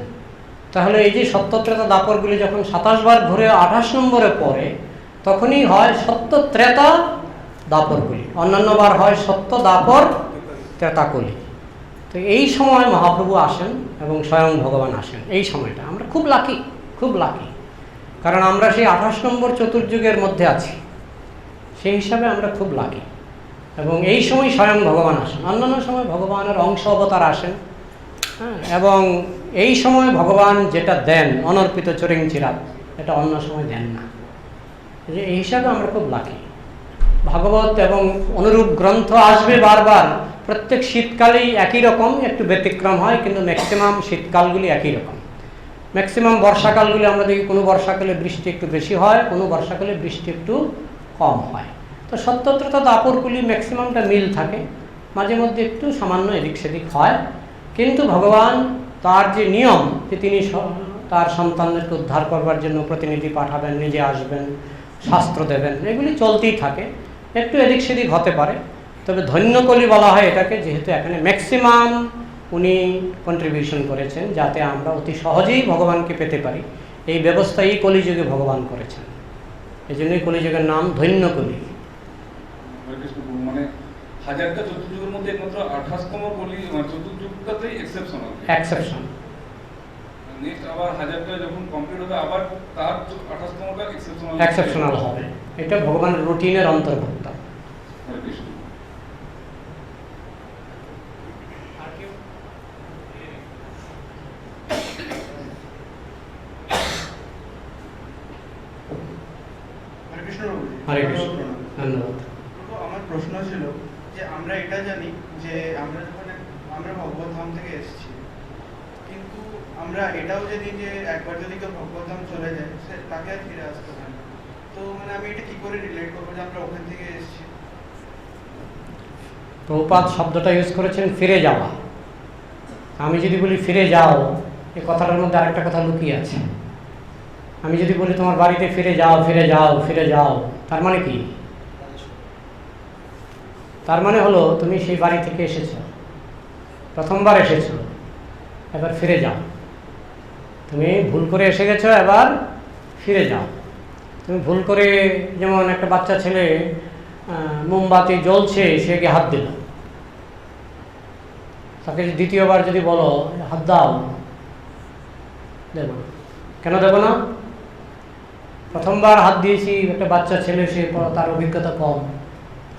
তাহলে এই যে সত্য, ত্রেতা, দাপরগুলি যখন 27 বার ঘুরে 28 নম্বরে পড়ে, তখনই হয় সত্য, ত্রেতা, দাপর, কলি। অন্যান্য বার হয় সত্য, দাপর, ত্রেতা, কলি। তো এই সময় মহাপ্রভু আসেন এবং স্বয়ং ভগবান আসেন। এই সময়টা আমরা খুব লাকি, খুব লাকি, কারণ আমরা সেই 28 নম্বর চতুর্যুগের মধ্যে আছি, সেই হিসাবে আমরা খুব লাকি। এবং এই সময় স্বয়ং ভগবান আসেন, অন্যান্য সময় ভগবানের অংশ অবতার আসেন। হ্যাঁ, এবং এই সময় ভগবান যেটা দেন অনর্পিত চরিং চিরাত, এটা অন্য সময় দেন না। এই হিসাবে আমরা খুব লাকি। ভাগবত এবং অনুরূপ গ্রন্থ আসবে বারবার, প্রত্যেক শীতকালেই একই রকম, একটু ব্যতিক্রম হয়, কিন্তু ম্যাক্সিমাম শীতকালগুলি একই রকম। ম্যাক্সিমাম বর্ষাকালগুলি আমরা দেখি কোনো বর্ষাকালে বৃষ্টি একটু বেশি হয়, কোনো বর্ষাকালে বৃষ্টি একটু কম হয়। তো সত্যত্রতা দাপরগুলি ম্যাক্সিমামটা মিল থাকে, মাঝে মধ্যে একটু সামান্য এদিক সেদিক হয়, কিন্তু ভগবান তার যে নিয়ম যে তিনি তার সন্তানদেরকে উদ্ধার করবার জন্য প্রতিনিধি পাঠাবেন, নিজে আসবেন, শাস্ত্র দেবেন, এগুলি চলতেই থাকে, একটু এদিক সেদিক হতে পারে। তবে ধন্যকলি বলা হয় এটাকে, যেহেতু এখানে ম্যাক্সিমাম উনি কন্ট্রিবিউশন করেছেন যাতে আমরা অতি সহজেই ভগবানকে পেতে পারি, এই ব্যবস্থা এই কলিযুগে ভগবান করেছেন। এই জন্যই কলিযুগের নাম ধন্যকলি। মানে হাজারটা চতুর্যুগের মধ্যে একমাত্র 28তম কলি চতুর্যুগটাতেই এক্সেপশনাল। নেক্সট আবার হাজারটা যখন কমপ্লিট হবে আবার তার 28তমটা এক্সেপশনাল হবে। এটা ভগবানের রুটিনের অন্তর্ভুক্ত। হরে কৃষ্ণ। হরে কৃষ্ণ, ধন্যবাদ। আমার প্রশ্ন ছিল যে আমরা এটা জানি যে আমরা যখন আমরা ভগবত ধাম থেকে এসেছি, কিন্তু আমরা এটাও জানি যে একবার যদি কেউ ভগবত ধাম চলে যায় সে তাকে আর ফিরে আসতে হয় না। তো মানে আমি এটা কি করে রিলেট করবো যে আমরা ওখান থেকে এসেছি? প্রভুপাদ শব্দটা ইউজ করেছেন ফিরে যাওয়া। আমি যদি বলি ফিরে যাও, এই কথাটার মধ্যে আরেকটা কথা লুকিয়ে আছে। আমি যদি বলি তোমার বাড়িতে ফিরে যাও, ফিরে যাও, ফিরে যাও, তার মানে কি? তার মানে হলো তুমি সেই বাড়ি থেকে এসেছো, প্রথমবার এসেছো, এবার ফিরে যাও। তুমি ভুল করে এসে গেছো, এবার ফিরে যাও। তুমি ভুল করে, যেমন একটা বাচ্চা ছেলে মোমবাতি জ্বলছে, সে গিয়ে হাত দিল, তাকে দ্বিতীয়বার যদি বলো হাত দাও, দেব না। কেন দেব না? প্রথমবার হাত দিয়েছি, একটা বাচ্চা ছেলে, সে তার অভিজ্ঞতা কম,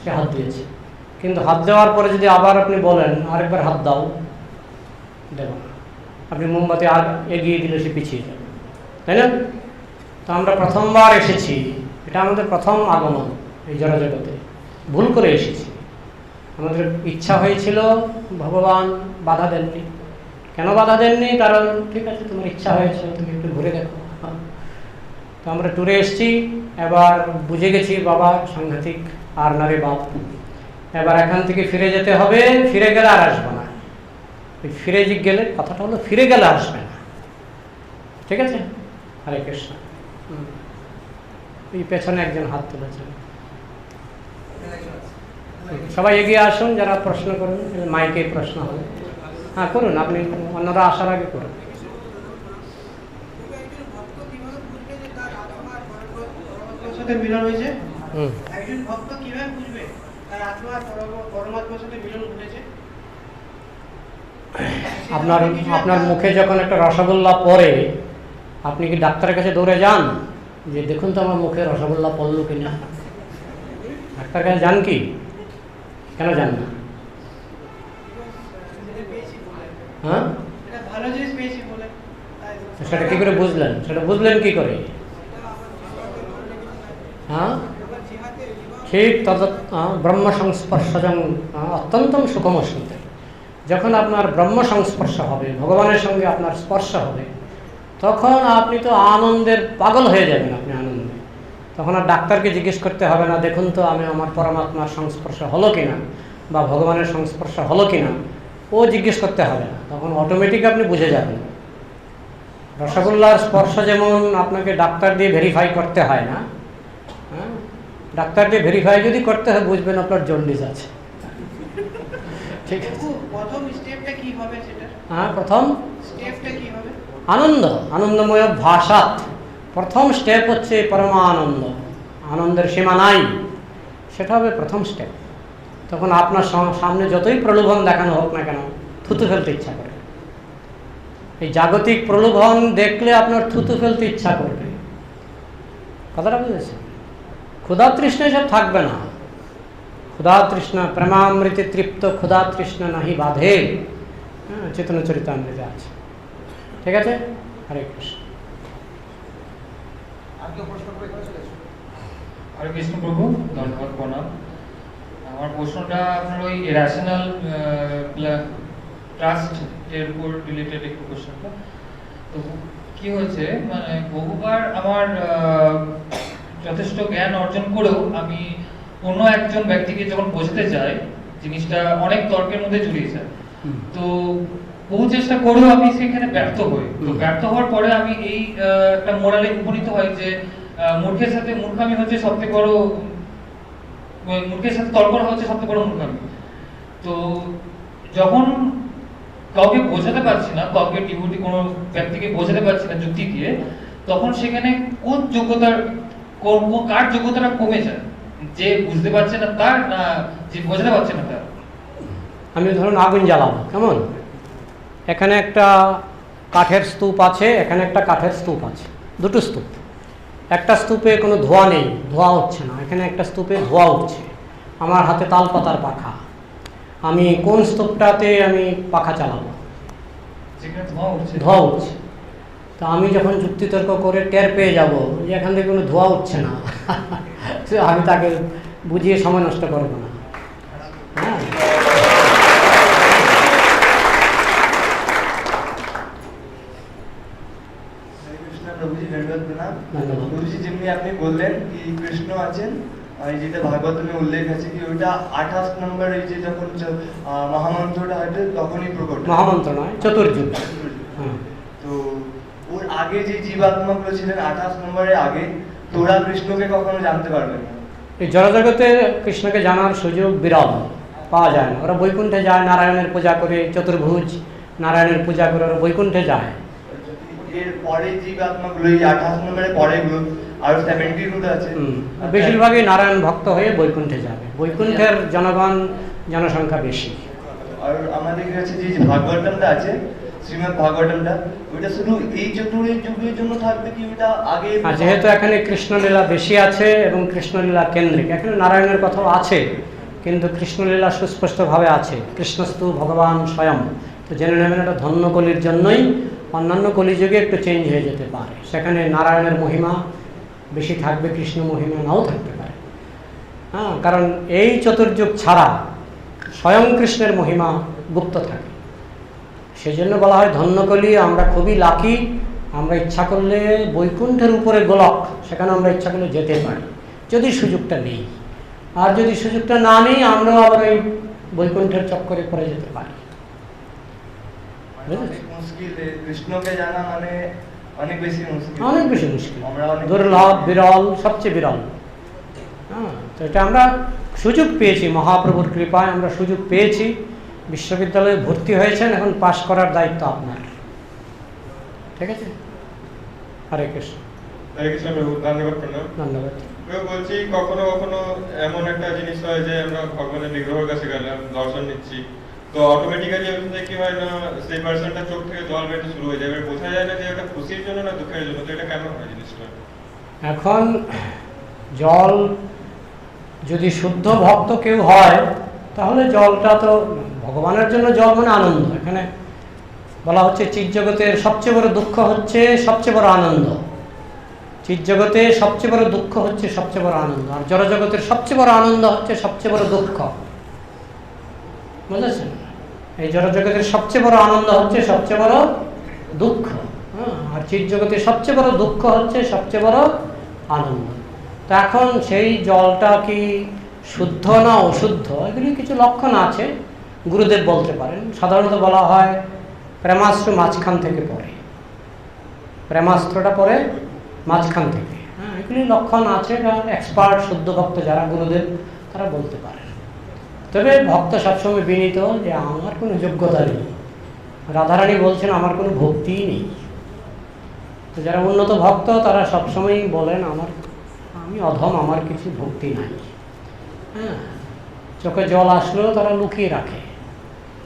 সে হাত দিয়েছে, কিন্তু হাত দেওয়ার পরে যদি আবার আপনি বলেন আরেকবার হাত দাও, দেব না। আপনি মোমবাতি আর এগিয়ে দিলে সে পিছিয়ে যাবে, তাই না? তো আমরা প্রথমবার এসেছি, এটা আমাদের প্রথম আগমন এই জড়জগতে, ভুল করে এসেছি। আমাদের ইচ্ছা হয়েছিল, ভগবান বাধা দেননি। কেন বাধা দেননি? কারণ ঠিক আছে, তোমার ইচ্ছা হয়েছে, তুমি একটু ঘুরে দেখো। তো আমরা ট্যুরে এসেছি, এবার বুঝে গেছি বাবা সাংঘাতিক আর নারে বাপ, এবার এখান থেকে ফিরে যেতে হবে, ফিরে গেলে আর আসবে না। ফিরে গেলে কথাটা হলো ফিরে গেলে আসবে না, ঠিক আছে? হরে কৃষ্ণ। এই পেছনে একজন হাত তুলেছেন, সবাই এগিয়ে আসুন যারা প্রশ্ন করুন, মাইকে প্রশ্ন হবে। হ্যাঁ করুন, আপনি অন্যরা আসার আগে করুন। সাথে মিলন হয়েছে, হুম, একজন ভক্ত কিভাবে বুঝবে তার আত্মা আর পরমাত্মার সাথে মিলন ঘটেছে? আপনার মুখে যখন একটা রসগোল্লা পড়ে, আপনি কি ডাক্তারের কাছে দৌড়ে যান যে দেখুন তো আমার মুখে রসগোল্লা পড়লো কিনা? ডাক্তার কাছে যান কি? কেন যান না? হ্যাঁ, এটা ভালো জিনিস পেয়েছি বলে সেটা কি করে বুঝলেন? সেটা বুঝলেন কি করে? হ্যাঁ ঠিক, তত ব্রহ্ম সংস্পর্শজং অত্যন্তম সুখমস্মিতে। যখন আপনার ব্রহ্ম সংস্পর্শ হবে, ভগবানের সঙ্গে আপনার স্পর্শ হবে, তখন আপনি তো আনন্দের পাগল হয়ে যাবেন। আপনি আনন্দে তখন আর ডাক্তারকে জিজ্ঞেস করতে হবে না দেখুন তো আমি আমার পরমাত্মার সংস্পর্শ হলো কিনা বা ভগবানের সংস্পর্শ হলো কিনা, ও জিজ্ঞেস করতে হবে না। তখন অটোমেটিক আপনি বুঝে যাবেন। রসগোল্লার স্পর্শ যেমন আপনাকে ডাক্তার দিয়ে ভেরিফাই করতে হয় না, হ্যাঁ, ডাক্তার দিয়ে ভেরিফাই যদি করতে হয় বুঝবেন আপনার জন্ডিস আছে, ঠিক আছে? প্রথম স্টেপটা কি হবে সেটা? হ্যাঁ, প্রথম স্টেপটা কি হবে? আনন্দময় ভাষাত প্রথম স্টেপ হচ্ছে পরমানন্দ, আনন্দের সীমা নাই, সেটা হবে প্রথম স্টেপ। তখন আপনার সামনে যতই প্রলোভন দেখানো হোক না কেন, থুতু ফেলতে ইচ্ছা করে। এই জাগতিক প্রলোভন দেখলে আপনার থুতু ফেলতে ইচ্ছা করবে। কথাটা বুঝেছেন? ক্ষুধা তৃষ্ণা সব থাকবে না। ক্ষুধা তৃষ্ণা প্রেমামৃতে তৃপ্ত, ক্ষুধা তৃষ্ণা নাহি বাধে, হ্যাঁ, চেতন চরিতামৃতে আছে, ঠিক আছে? হরে কৃষ্ণ। হরে কৃষ্ণ প্রভু, ধন্যবাদ, প্রণাম। আমার প্রশ্নটা আপনার ওই রেশনাল ট্রাস্ট এর উপর রিলেটেড একটু কোশ্চেনটা। তো কি হয়েছে, মানে বহুবার আমার যথেষ্ট জ্ঞান অর্জন করেও আমি অন্য একজন ব্যক্তিকে যখন বোঝাতে চাই, জিনিসটা অনেক তর্কের মধ্যে জড়িয়ে যায়। তো বহু চেষ্টা করেও আমি সেখানে ব্যর্থ হই। তো ব্যর্থ হওয়ার পরে আমি এই একটা মোরালে উপনীত হয় যে মূর্খের সাথে মূর্খামি হচ্ছে সবচেয়ে বড়, মূর্খের সাথে তর্ক করা হচ্ছে সবচেয়ে বড় মূর্খামি। তো যখন কাউকে বোঝাতে পারছি না, কাউকে ডিভোটি কোনো ব্যক্তিকে বোঝাতে পারছি না যুক্তি দিয়ে, তখন সেখানে কোন যোগ্যতার কার যোগ্যতাটা কমে যায়? যে বুঝতে পারছে না তার, না যে বোঝাতে পারছে না তার? আমি ধরুন আগুন জ্বালাবো, কেমন? এখানে একটা কাঠের স্তূপ আছে, এখানে একটা কাঠের স্তূপ আছে, দুটো স্তূপ। একটা স্তূপে কোনো ধোঁয়া নেই, ধোঁয়া হচ্ছে না, এখানে একটা স্তূপে ধোঁয়া উঠছে। আমার হাতে তাল পাতার পাখা, আমি কোন স্তূপটাতে আমি পাখা চালাবো? যেখানে ধোঁয়া উঠছে। ধোঁয়া উঠছে। তো আমি যখন যুক্তিতর্ক করে টের পেয়ে যাব যে এখান থেকে কোনো ধোঁয়া উঠছে না, আমি তাকে বুঝিয়ে সময় নষ্ট করবো না। হ্যাঁ, প্রভুজি ধন্যবাদ, প্রণাম। ধন্যবাদ। প্রভুজি যেমনি আপনি বললেন কি কৃষ্ণ আছেন, এই যেটা ভাগবতমে উল্লেখ আছে কি ওইটা 28 নম্বর, এই যে যখন মহামন্ত্রটা হয়তো তখনই প্রকট হয়। মহামন্ত্র নয়, চতুর্যুগ। হ্যাঁ, তো ওর আগে যে জীবাত্মাগুলো ছিলেন 28 নম্বরের আগে, তোরা কৃষ্ণকে কখনো জানতে পারবে না। এই জড়জগতে কৃষ্ণকে জানার সুযোগ বিরল, পাওয়া যায় না। ওরা বৈকুণ্ঠে যায়, নারায়ণের পূজা করে, চতুর্ভুজ নারায়ণের পূজা করে ওরা বৈকুণ্ঠে যায়। এর পরে জীবাত্মাগুলো এই 28 নম্বরের পরেগুলো আরো 70 গুলো আছে। বেশিরভাগই নারায়ণ ভক্ত হয়ে বৈকুণ্ঠে যাবে। বৈকুণ্ঠের জনসংখ্যা বেশি। আর আমাদের কাছে যে ভাগবতমটা আছে, শ্রীমদ্ ভাগবতমটা, ওইটা শুধু এই যুগের জন্য থাকবে কি ওটা আগে? আর যেহেতু এখানে কৃষ্ণলীলা বেশি আছে এবং কৃষ্ণলীলা কেন্দ্রিক, এখানে নারায়ণের কথাও আছে, কিন্তু কৃষ্ণলীলা সুস্পষ্টভাবে আছে, কৃষ্ণস্তু ভগবান স্বয়ং। তো জেনে নেবেন এটা ধন্য কলির জন্যই, অন্যান্য কলিযুগে একটু চেঞ্জ হয়ে যেতে পারে, সেখানে নারায়ণের মহিমা বেশি থাকবে, কৃষ্ণ মহিমা নাও থাকতে পারে। হ্যাঁ, কারণ এই চতুর্যুগ ছাড়া স্বয়ং কৃষ্ণের মহিমা গুপ্ত থাকে। সেই জন্য বলা হয় ধন্যকলি, আমরা খুবই লাকি। আমরা ইচ্ছা করলে বৈকুণ্ঠের উপরে গোলক, সেখানে আমরা ইচ্ছা করলে যেতে পারি, যদি সুযোগটা নেই। আর যদি সুযোগটা না নেই, আমরাও আবার এই বৈকুণ্ঠের চক্করে পড়ে যেতে পারি। অনেক মুশকিল, কৃষ্ণকে জানা মানে অনেক বেশি মুশকিল, অনেক বেশি মুশকিল, আমরা অনেক দুর্লভ, বিরল, সবচেয়ে বিরল। হ্যাঁ, তো এটা আমরা সুযোগ পেয়েছি, মহাপ্রভুর কৃপায় আমরা সুযোগ পেয়েছি। বিশ্ববিদ্যালয়ে ভর্তি হয়েছেন, এখন পাশ করার দায়িত্ব আপনার। ঠিক আছে, হরে কৃষ্ণ। হরে কৃষ্ণ প্রভু, ধন্যবাদ প্রণাম। ধন্যবাদ। প্রভু বলছি, কখনো কখনো এমন একটা জিনিস হয় যে আমরা ভগবানের বিগ্রহের কাছে গেলাম, দর্শন নিচ্ছি, তো অটোমেটিক্যালি ওখান থেকে কি হয় না, সেই পার্সনটার চোখ থেকে জল বেরোতে শুরু হয়ে যায়। এবার বোঝা যায় না যে এটা খুশির জন্য না দুঃখের জন্য, তো এটা কেন হয় জিনিসটা? এখন জল যদি শুদ্ধ ভক্ত কেউ হয়, তাহলে জলটা তো ভগবানের জন্য, জল মানে আনন্দ। এখানে বলা হচ্ছে চিৎজগতের সবচেয়ে বড় দুঃখ হচ্ছে সবচেয়ে বড় আনন্দ। চিৎজগতে সবচেয়ে বড় দুঃখ হচ্ছে সবচেয়ে বড় আনন্দ, আর জড়জগতের সবচেয়ে বড় আনন্দ হচ্ছে সবচেয়ে বড় দুঃখ। বুঝেছেন? এই জড়জগতের সবচেয়ে বড় আনন্দ হচ্ছে সবচেয়ে বড় দুঃখ। হ্যাঁ, আর চিৎজগতের সবচেয়ে বড় দুঃখ হচ্ছে সবচেয়ে বড় আনন্দ। তো এখন সেই জলটা কি শুদ্ধ না অশুদ্ধ, এগুলি কিছু লক্ষণ আছে, গুরুদেব বলতে পারেন। সাধারণত বলা হয় প্রেমাস্ত্র মাঝখান থেকে পড়ে, প্রেমাস্ত্রটা পড়ে মাঝখান থেকে। হ্যাঁ, এগুলি লক্ষণ আছে, এক্সপার্ট শুদ্ধ ভক্ত যারা গুরুদেব, তারা বলতে পারেন। তবে ভক্ত সবসময় বিনীত যে আমার কোনো যোগ্যতা নেই। রাধারানী বলছেন আমার কোনো ভক্তিই নেই। তো যারা উন্নত ভক্ত তারা সবসময়ই বলেন আমি অধম, আমার কিছু ভক্তি নাই। হ্যাঁ, চোখে জল আসলেও তারা লুকিয়ে রাখে।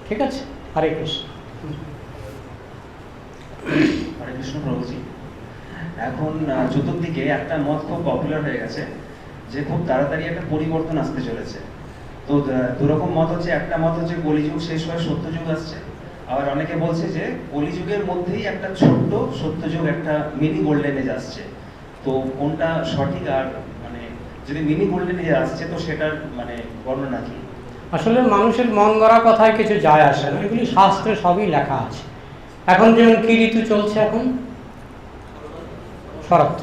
ঠিক আছে, হরে কৃষ্ণ। হরে কৃষ্ণ প্রভুজি, এখন চতুর্দিকে একটা মত খুব পপুলার হয়ে গেছে যে খুব তাড়াতাড়ি একটা পরিবর্তন আসতে চলেছে। তো দুরকম মত হচ্ছে, একটা মত হচ্ছে কলিযুগ শেষ হয়ে সত্যযুগ আসছে, আবার অনেকে বলছে যে কলিযুগের মধ্যেই একটা ছোট্ট সত্যযুগ, একটা মিনি গোল্ডেন এজ আসছে। তো কোনটা সঠিক? আর মানে যদি মিনি গোল্ডেন এজ আসছে তো সেটার মানে বর্ণনা কি? আসলে মানুষের মন গড়া কথায় কিছু যায় আসে না, এগুলি শাস্ত্রে সবই লেখা আছে। এখন যেমন কি ঋতু চলছে, এখন শরৎ।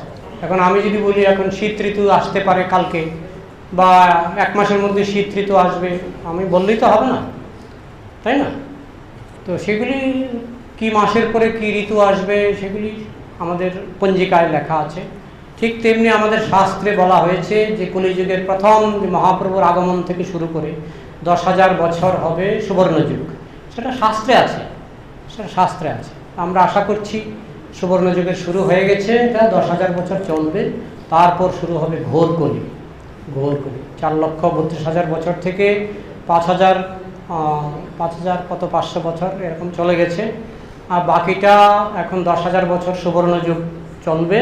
এখন আমি যদি বলি এখন শীত ঋতু আসতে পারে কালকে, বা 1 মাসের মধ্যে শীত ঋতু আসবে, আমি বললেই তো হবে না, তাই না? তো সেগুলি কি মাসের পরে কি ঋতু আসবে সেগুলি আমাদের পঞ্জিকায় লেখা আছে। ঠিক তেমনি আমাদের শাস্ত্রে বলা হয়েছে যে কলিযুগের প্রথম যে মহাপ্রভুর আগমন থেকে শুরু করে 10,000 বছর হবে সুবর্ণযুগ, সেটা শাস্ত্রে আছে, সেটা শাস্ত্রে আছে। আমরা আশা করছি সুবর্ণযুগের শুরু হয়ে গেছে, এটা 10,000 বছর চলবে, তারপর শুরু হবে ঘোর কলি। ঘোর কলি 4,32,000 বছর থেকে 5,000 কত 500 বছর এরকম চলে গেছে, আর বাকিটা এখন 10,000 বছর সুবর্ণযুগ চলবে।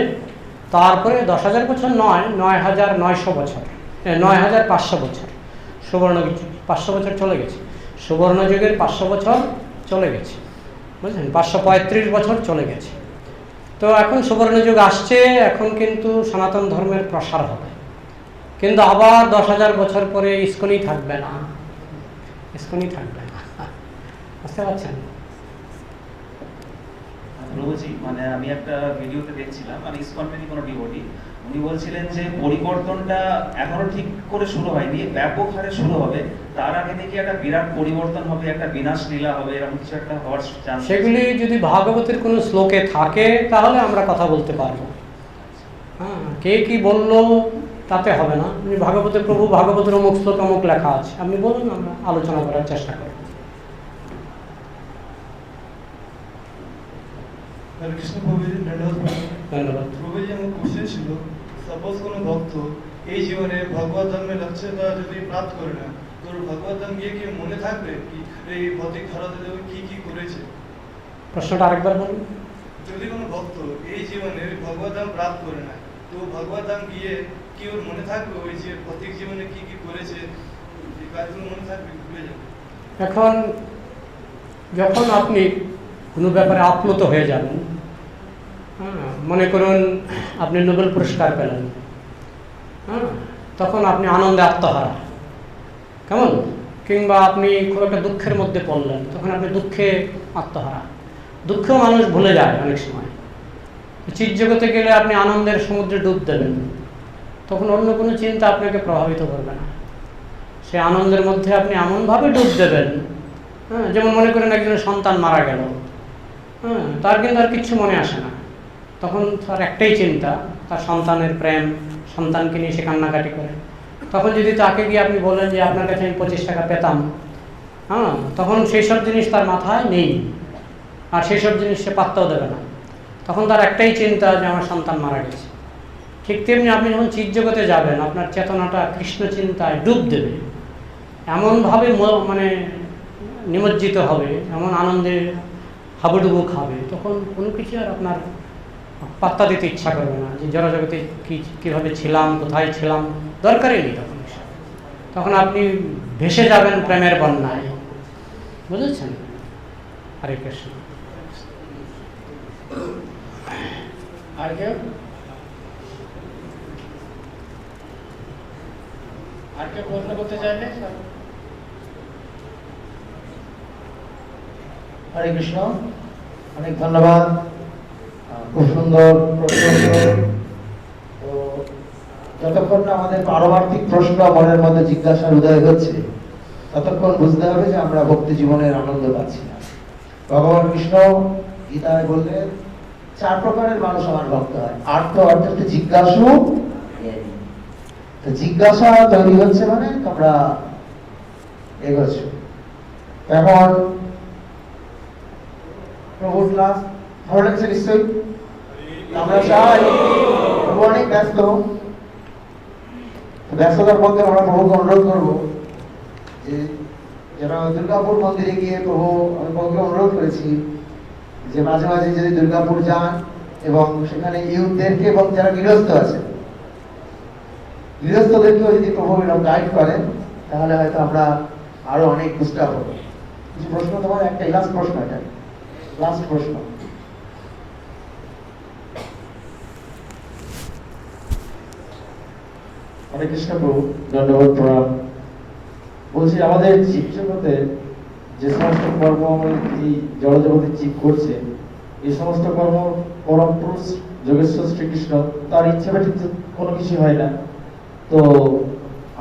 তারপরে 10,000 বছর নয়, 9,900 বছর, 9,500 বছর সুবর্ণযুগ, 500 বছর চলে গেছে। সুবর্ণযুগের 500 বছর চলে গেছে, বুঝলেন? 535 বছর চলে গেছে। তো এখন সুবর্ণযুগ আসছে, এখন কিন্তু সনাতন ধর্মের প্রসার হবে। কিন্তু আবার 10,000 বছর পরে ইস্কনই থাকবে না, ইস্কনই থাকবে না। বুঝতে পারছেন? প্রভুজি, মানে আমি একটা ভিডিওতে দেখছিলাম, মানে ইসকনের কোনো ডিভোটি, উনি বলছিলেন যে পরিবর্তনটা এখনো ঠিক করে শুরু হয়নি, ব্যাপক হারে শুরু হবে, তার আগে নাকি একটা বিরাট পরিবর্তন হবে, একটা বিনাশ লীলা হবে, এরকম কিছু একটা হওয়ার চান্স। সেগুলি যদি ভাগবতের কোনো শ্লোকে থাকে তাহলে আমরা কথা বলতে পারবো। হ্যাঁ, কে কি বললো তাতে হবে না। ভাগবতের প্রভু ভাগবতের অমুক শ্লোক অমুক লেখা আছে, আপনি বলুন, আমরা আলোচনা করার চেষ্টা করব। হরে কৃষ্ণ প্রভুজি, ধন্যবাদ। প্রভুজি, আমার কোশ্চেন ছিল, সাপোজ কোনো ভক্ত এই জীবনে ভগবত ধর্মের লক্ষ্যটা যদি প্রাপ্ত করে না, তো ভগবত ধাম গিয়ে কি মনে থাকবে কি এই ভৌতিক ধরাতে দেবে কি কি করেছে? প্রশ্নটা আরেকবার বলুন। যদি কোনো ভক্ত এই জীবনে ভগবত ধাম প্রাপ্ত করে না, তো ভগবত ধাম গিয়ে কি ওর মনে থাকবে ওই যে ভৌতিক জীবনে কি কি করেছে? কাজগুলো মনে থাকবে ভুলে যাবে? এখন যখন আপনি কোনো ব্যাপারে আপ্লুত হয়ে যাবেন, হ্যাঁ, মনে করুন আপনি নোবেল পুরস্কার পেলেন, হ্যাঁ, তখন আপনি আনন্দে আত্মহারা, কেমন? কিংবা আপনি খুব একটা দুঃখের মধ্যে পড়লেন, তখন আপনি দুঃখে আত্মহারা। দুঃখেও মানুষ ভুলে যায় অনেক সময়। চিৎ জগতে গেলে আপনি আনন্দের সমুদ্রে ডুব দেবেন, তখন অন্য কোনো চিন্তা আপনাকে প্রভাবিত করবে না। সে আনন্দের মধ্যে আপনি এমনভাবে ডুব দেবেন, হ্যাঁ, যেমন মনে করেন একজনের সন্তান মারা গেল, হ্যাঁ, তার কিন্তু আর কিচ্ছু মনে আসে না। তখন তার একটাই চিন্তা, তার সন্তানের প্রেম, সন্তানকে নিয়ে সে কান্নাকাটি করে। তখন যদি তাকে গিয়ে আপনি বলেন যে আপনার কাছে আমি 25 টাকা পেতাম, হ্যাঁ, তখন সেই সব জিনিস তার মাথায় নেই, আর সেই সব জিনিস সে পাত্তাও দেবে না। তখন তার একটাই চিন্তা যে আমার সন্তান মারা গেছে। ঠিক তেমনি আপনি যখন চিৎ জগতে যাবেন, আপনার চেতনাটা কৃষ্ণ চিন্তায় ডুব দেবে, এমনভাবে মানে নিমজ্জিত হবে, এমন আনন্দে হাবুডুবু খাবে, তখন কোনো কিছু আর আপনার পাত্তা দিতে ইচ্ছা করবে না যে জড়জগতে কীভাবে ছিলাম, কোথায় ছিলাম, দরকারই নেই তখন। তখন আপনি ভেসে যাবেন প্রেমের বন্যায়, বুঝেছেন? হরে কৃষ্ণ। আর কেউ প্রশ্ন করতে চাইলে? হরে কৃষ্ণ, অনেক ধন্যবাদ, খুব সুন্দর প্রশ্ন। তো যতক্ষণ না আমাদের পারমার্থিক প্রশ্ন মনের মধ্যে জিজ্ঞাসার উদয় হচ্ছে, ততক্ষণ বুঝতে হবে যে আমরা ভক্তি জীবনের আনন্দ পাচ্ছি না। ভগবান কৃষ্ণ গীতায় বললেন 4 প্রকারের মানুষ আমার ভক্ত হয়। আর্থ অর্থাৎ জিজ্ঞাসু, তো জিজ্ঞাসা তৈরি হচ্ছে মানে তোমরা এগোচ্ছ। এখন প্রভুর ক্লাস ভালো লাগছে নিশ্চয়ই? আমরা চাই, প্রভু অনেক ব্যস্ত, ব্যস্ততার মধ্যে আমরা প্রভুকে অনুরোধ করবো যে যারা দুর্গাপুর মন্দিরে গিয়ে আমি প্রভুকে অনুরোধ করেছি যে মাঝে মাঝে যদি দুর্গাপুর যান এবং সেখানে ইউথদেরকে এবং যারা গৃহস্থ আছে গৃহস্থদেরকেও যদি প্রভু এরকম গাইড করেন, তাহলে হয়তো আমরা আরো অনেক বুঝতে পারবো। কিছু প্রশ্ন, তোমার একটা লাস্ট প্রশ্ন, এটা লাস্ট প্রশ্ন। হরে কৃষ্ণ প্রভু, ধন্যবাদ, প্রণাম। বলছি আমাদের জীব জগতে যে সমস্ত কর্ম এই জড়জগতের জীব করছে, এই সমস্ত কর্ম পরম পুরুষ যোগেশ্বর শ্রীকৃষ্ণ তার ইচ্ছা ব্যতীত কোনো কিছু হয় না। তো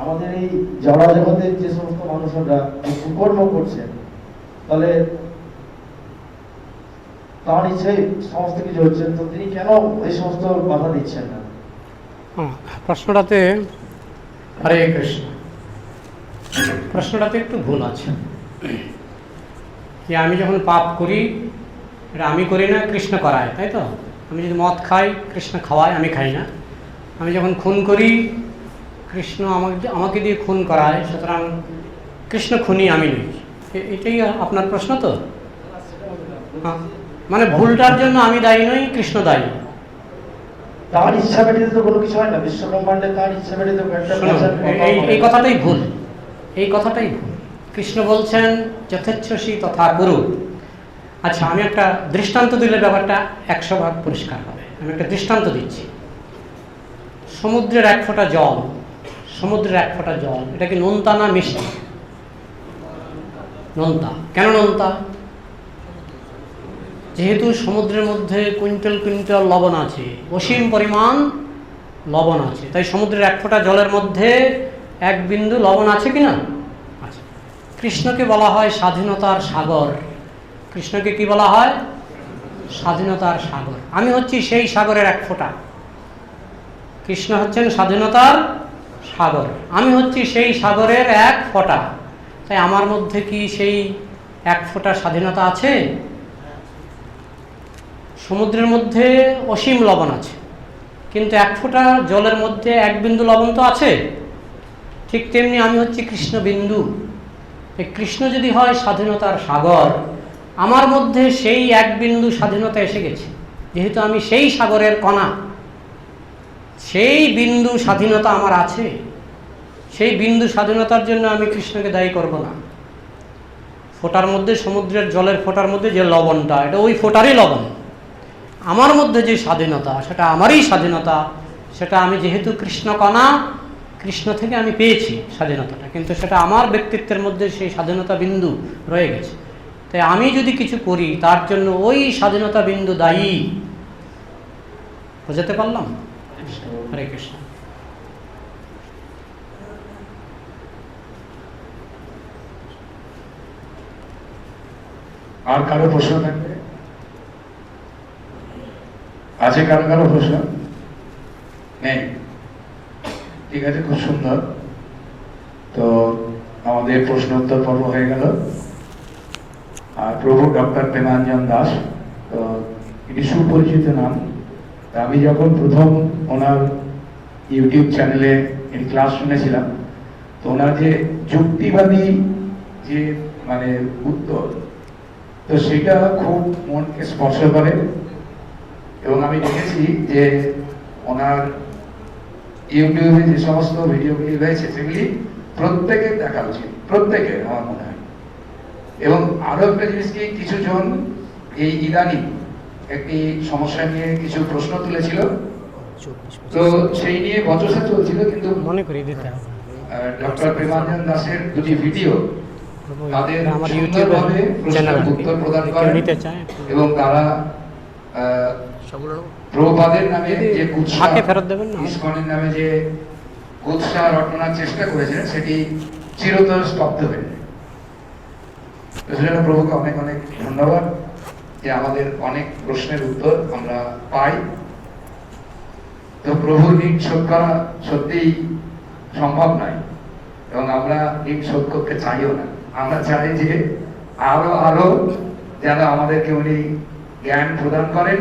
আমাদের এই জড় জগতের যে সমস্ত মানুষরা কুকর্ম করছেন, তাহলে তার ইচ্ছায় সমস্ত কিছু হচ্ছে, তো তিনি কেন এই সমস্ত বাধা দিচ্ছেন না? প্রশ্নটাতে, হরে কৃষ্ণ, প্রশ্নটাতে একটু ভুল আছে। যে আমি যখন পাপ করি, এটা আমি করি না, কৃষ্ণ করায়, তাই তো? আমি যদি মদ খাই, কৃষ্ণ খাওয়ায়, আমি খাই না। আমি যখন খুন করি, কৃষ্ণ আমাকে দিয়ে খুন করায়, সুতরাং কৃষ্ণ খুনি, আমি নই। এটাই আপনার প্রশ্ন তো? হ্যাঁ, মানে ভুলটার জন্য আমি দায়ী নই, কৃষ্ণ দায়ী। তার ইচ্ছা ব্যতীত তো কোনো কিছু হয় না, বিশ্ব ব্রহ্মাণ্ডে তার ইচ্ছা ব্যতীত এই কথাটাই ভুল, এই কথাটাই ভুল। কৃষ্ণ বলছেন যথেচ্ছসি তথা কুরু। আচ্ছা, আমি একটা দৃষ্টান্ত দিলে ব্যাপারটা 100 ভাগ পরিষ্কার হবে। আমি একটা দৃষ্টান্ত দিচ্ছি। সমুদ্রের 1 ফোঁটা জল, সমুদ্রের 1 ফোঁটা জল, এটা কি নোনতা না মিষ্টি? নোনতা। কেন নোনতা? যেহেতু সমুদ্রের মধ্যে কুইন্টাল কুইন্টাল লবণ আছে, অসীম পরিমাণ লবণ আছে, তাই সমুদ্রের 1 ফোঁটা জলের মধ্যে 1 বিন্দু লবণ আছে কি না? আচ্ছা, কৃষ্ণকে বলা হয় স্বাধীনতার সাগর। কৃষ্ণকে কি বলা হয়? স্বাধীনতার সাগর। আমি হচ্ছি সেই সাগরের 1 ফোঁটা। কৃষ্ণ হচ্ছেন স্বাধীনতার সাগর, আমি হচ্ছি সেই সাগরের 1 ফোঁটা। তাই আমার মধ্যে কি সেই 1 ফোঁটা স্বাধীনতা আছে? সমুদ্রের মধ্যে অসীম লবণ আছে, কিন্তু 1 ফোঁটা জলের মধ্যে 1 বিন্দু লবণ তো আছে। ঠিক তেমনি আমি হচ্ছি কৃষ্ণ বিন্দু। এই কৃষ্ণ যদি হয় স্বাধীনতার সাগর, আমার মধ্যে সেই 1 বিন্দু স্বাধীনতা এসে গেছে। যেহেতু আমি সেই সাগরের কণা, সেই বিন্দু স্বাধীনতা আমার আছে। সেই বিন্দু স্বাধীনতার জন্য আমি কৃষ্ণকে দায়ী করব না। ফোঁটার মধ্যে, সমুদ্রের জলের ফোঁটার মধ্যে যে লবণটা, এটা ওই ফোঁটারই লবণ। আমার মধ্যে যে স্বাধীনতা, সেটা আমারই স্বাধীনতা। সেটা আমি যেহেতু কৃষ্ণকণা, কৃষ্ণ থেকে আমি পেয়েছি স্বাধীনতাটা, কিন্তু সেটা আমার ব্যক্তিত্বের মধ্যে সেই স্বাধীনতা বিন্দু রয়ে গেছে। তাই আমি যদি কিছু করি তার জন্য ওই স্বাধীনতা বিন্দু দায়ী। বুঝতে পারলাম? হরে কৃষ্ণ। আর কারো প্রশ্ন থাকবে? আছে কারো প্রশ্ন? নেই? ঠিক আছে, খুব সুন্দর। তো আমাদের প্রশ্ন উত্তর পর্ব হয়ে গেল। আর প্রভু ডক্টর প্রেমাঞ্জন দাস, তো এটি সুপরিচিত নাম। তা আমি যখন প্রথম ওনার ইউটিউব চ্যানেলে এটি ক্লাস শুনেছিলাম, তো ওনার যে যুক্তিবাদী যে মানে উত্তর, তো সেটা খুব মনকে স্পর্শ করে। এবং আমি দেখেছি যে ওনার ইউটিউবে যে সমস্ত ভিডিওগুলি রয়েছে সেগুলি প্রত্যেকের দেখা উচিত, প্রত্যেকের আমার মনে হয়। এবং আরো একটা জিনিস কি, কিছু জন এই ইদানিং একটি সমস্যা নিয়ে কিছু প্রশ্ন তুলেছিল, তো সেই নিয়ে বচসা চলছিল, কিন্তু মনে করি দিতে হবে। ডক্টর প্রেমাঞ্জন দাসের দুটি ভিডিও তাদের আমার সুন্দরভাবে প্রশ্নের উত্তর প্রদান করে নিতে চায় এবং তারা প্রভুপাদের নামে যে ফাঁকে ফেরত দেবেন না? ইসকনের নামে যে কুৎসা রটনার চেষ্টা করেছিলেন সেটি চিরতর স্তব্ধ হয়ে যায়। তো সেজন্য প্রভুকে অনেক অনেক ধন্যবাদ যে আমাদের অনেক প্রশ্নের উত্তর আমরা পাই। তো প্রভুর ঋণ শোধ করা সত্যিই সম্ভব নয়, এবং আমরা ঋণ শোধ করতে চাইও না। আমরা চাই যে আরো যেন আমাদেরকে উনি জ্ঞান প্রদান করেন।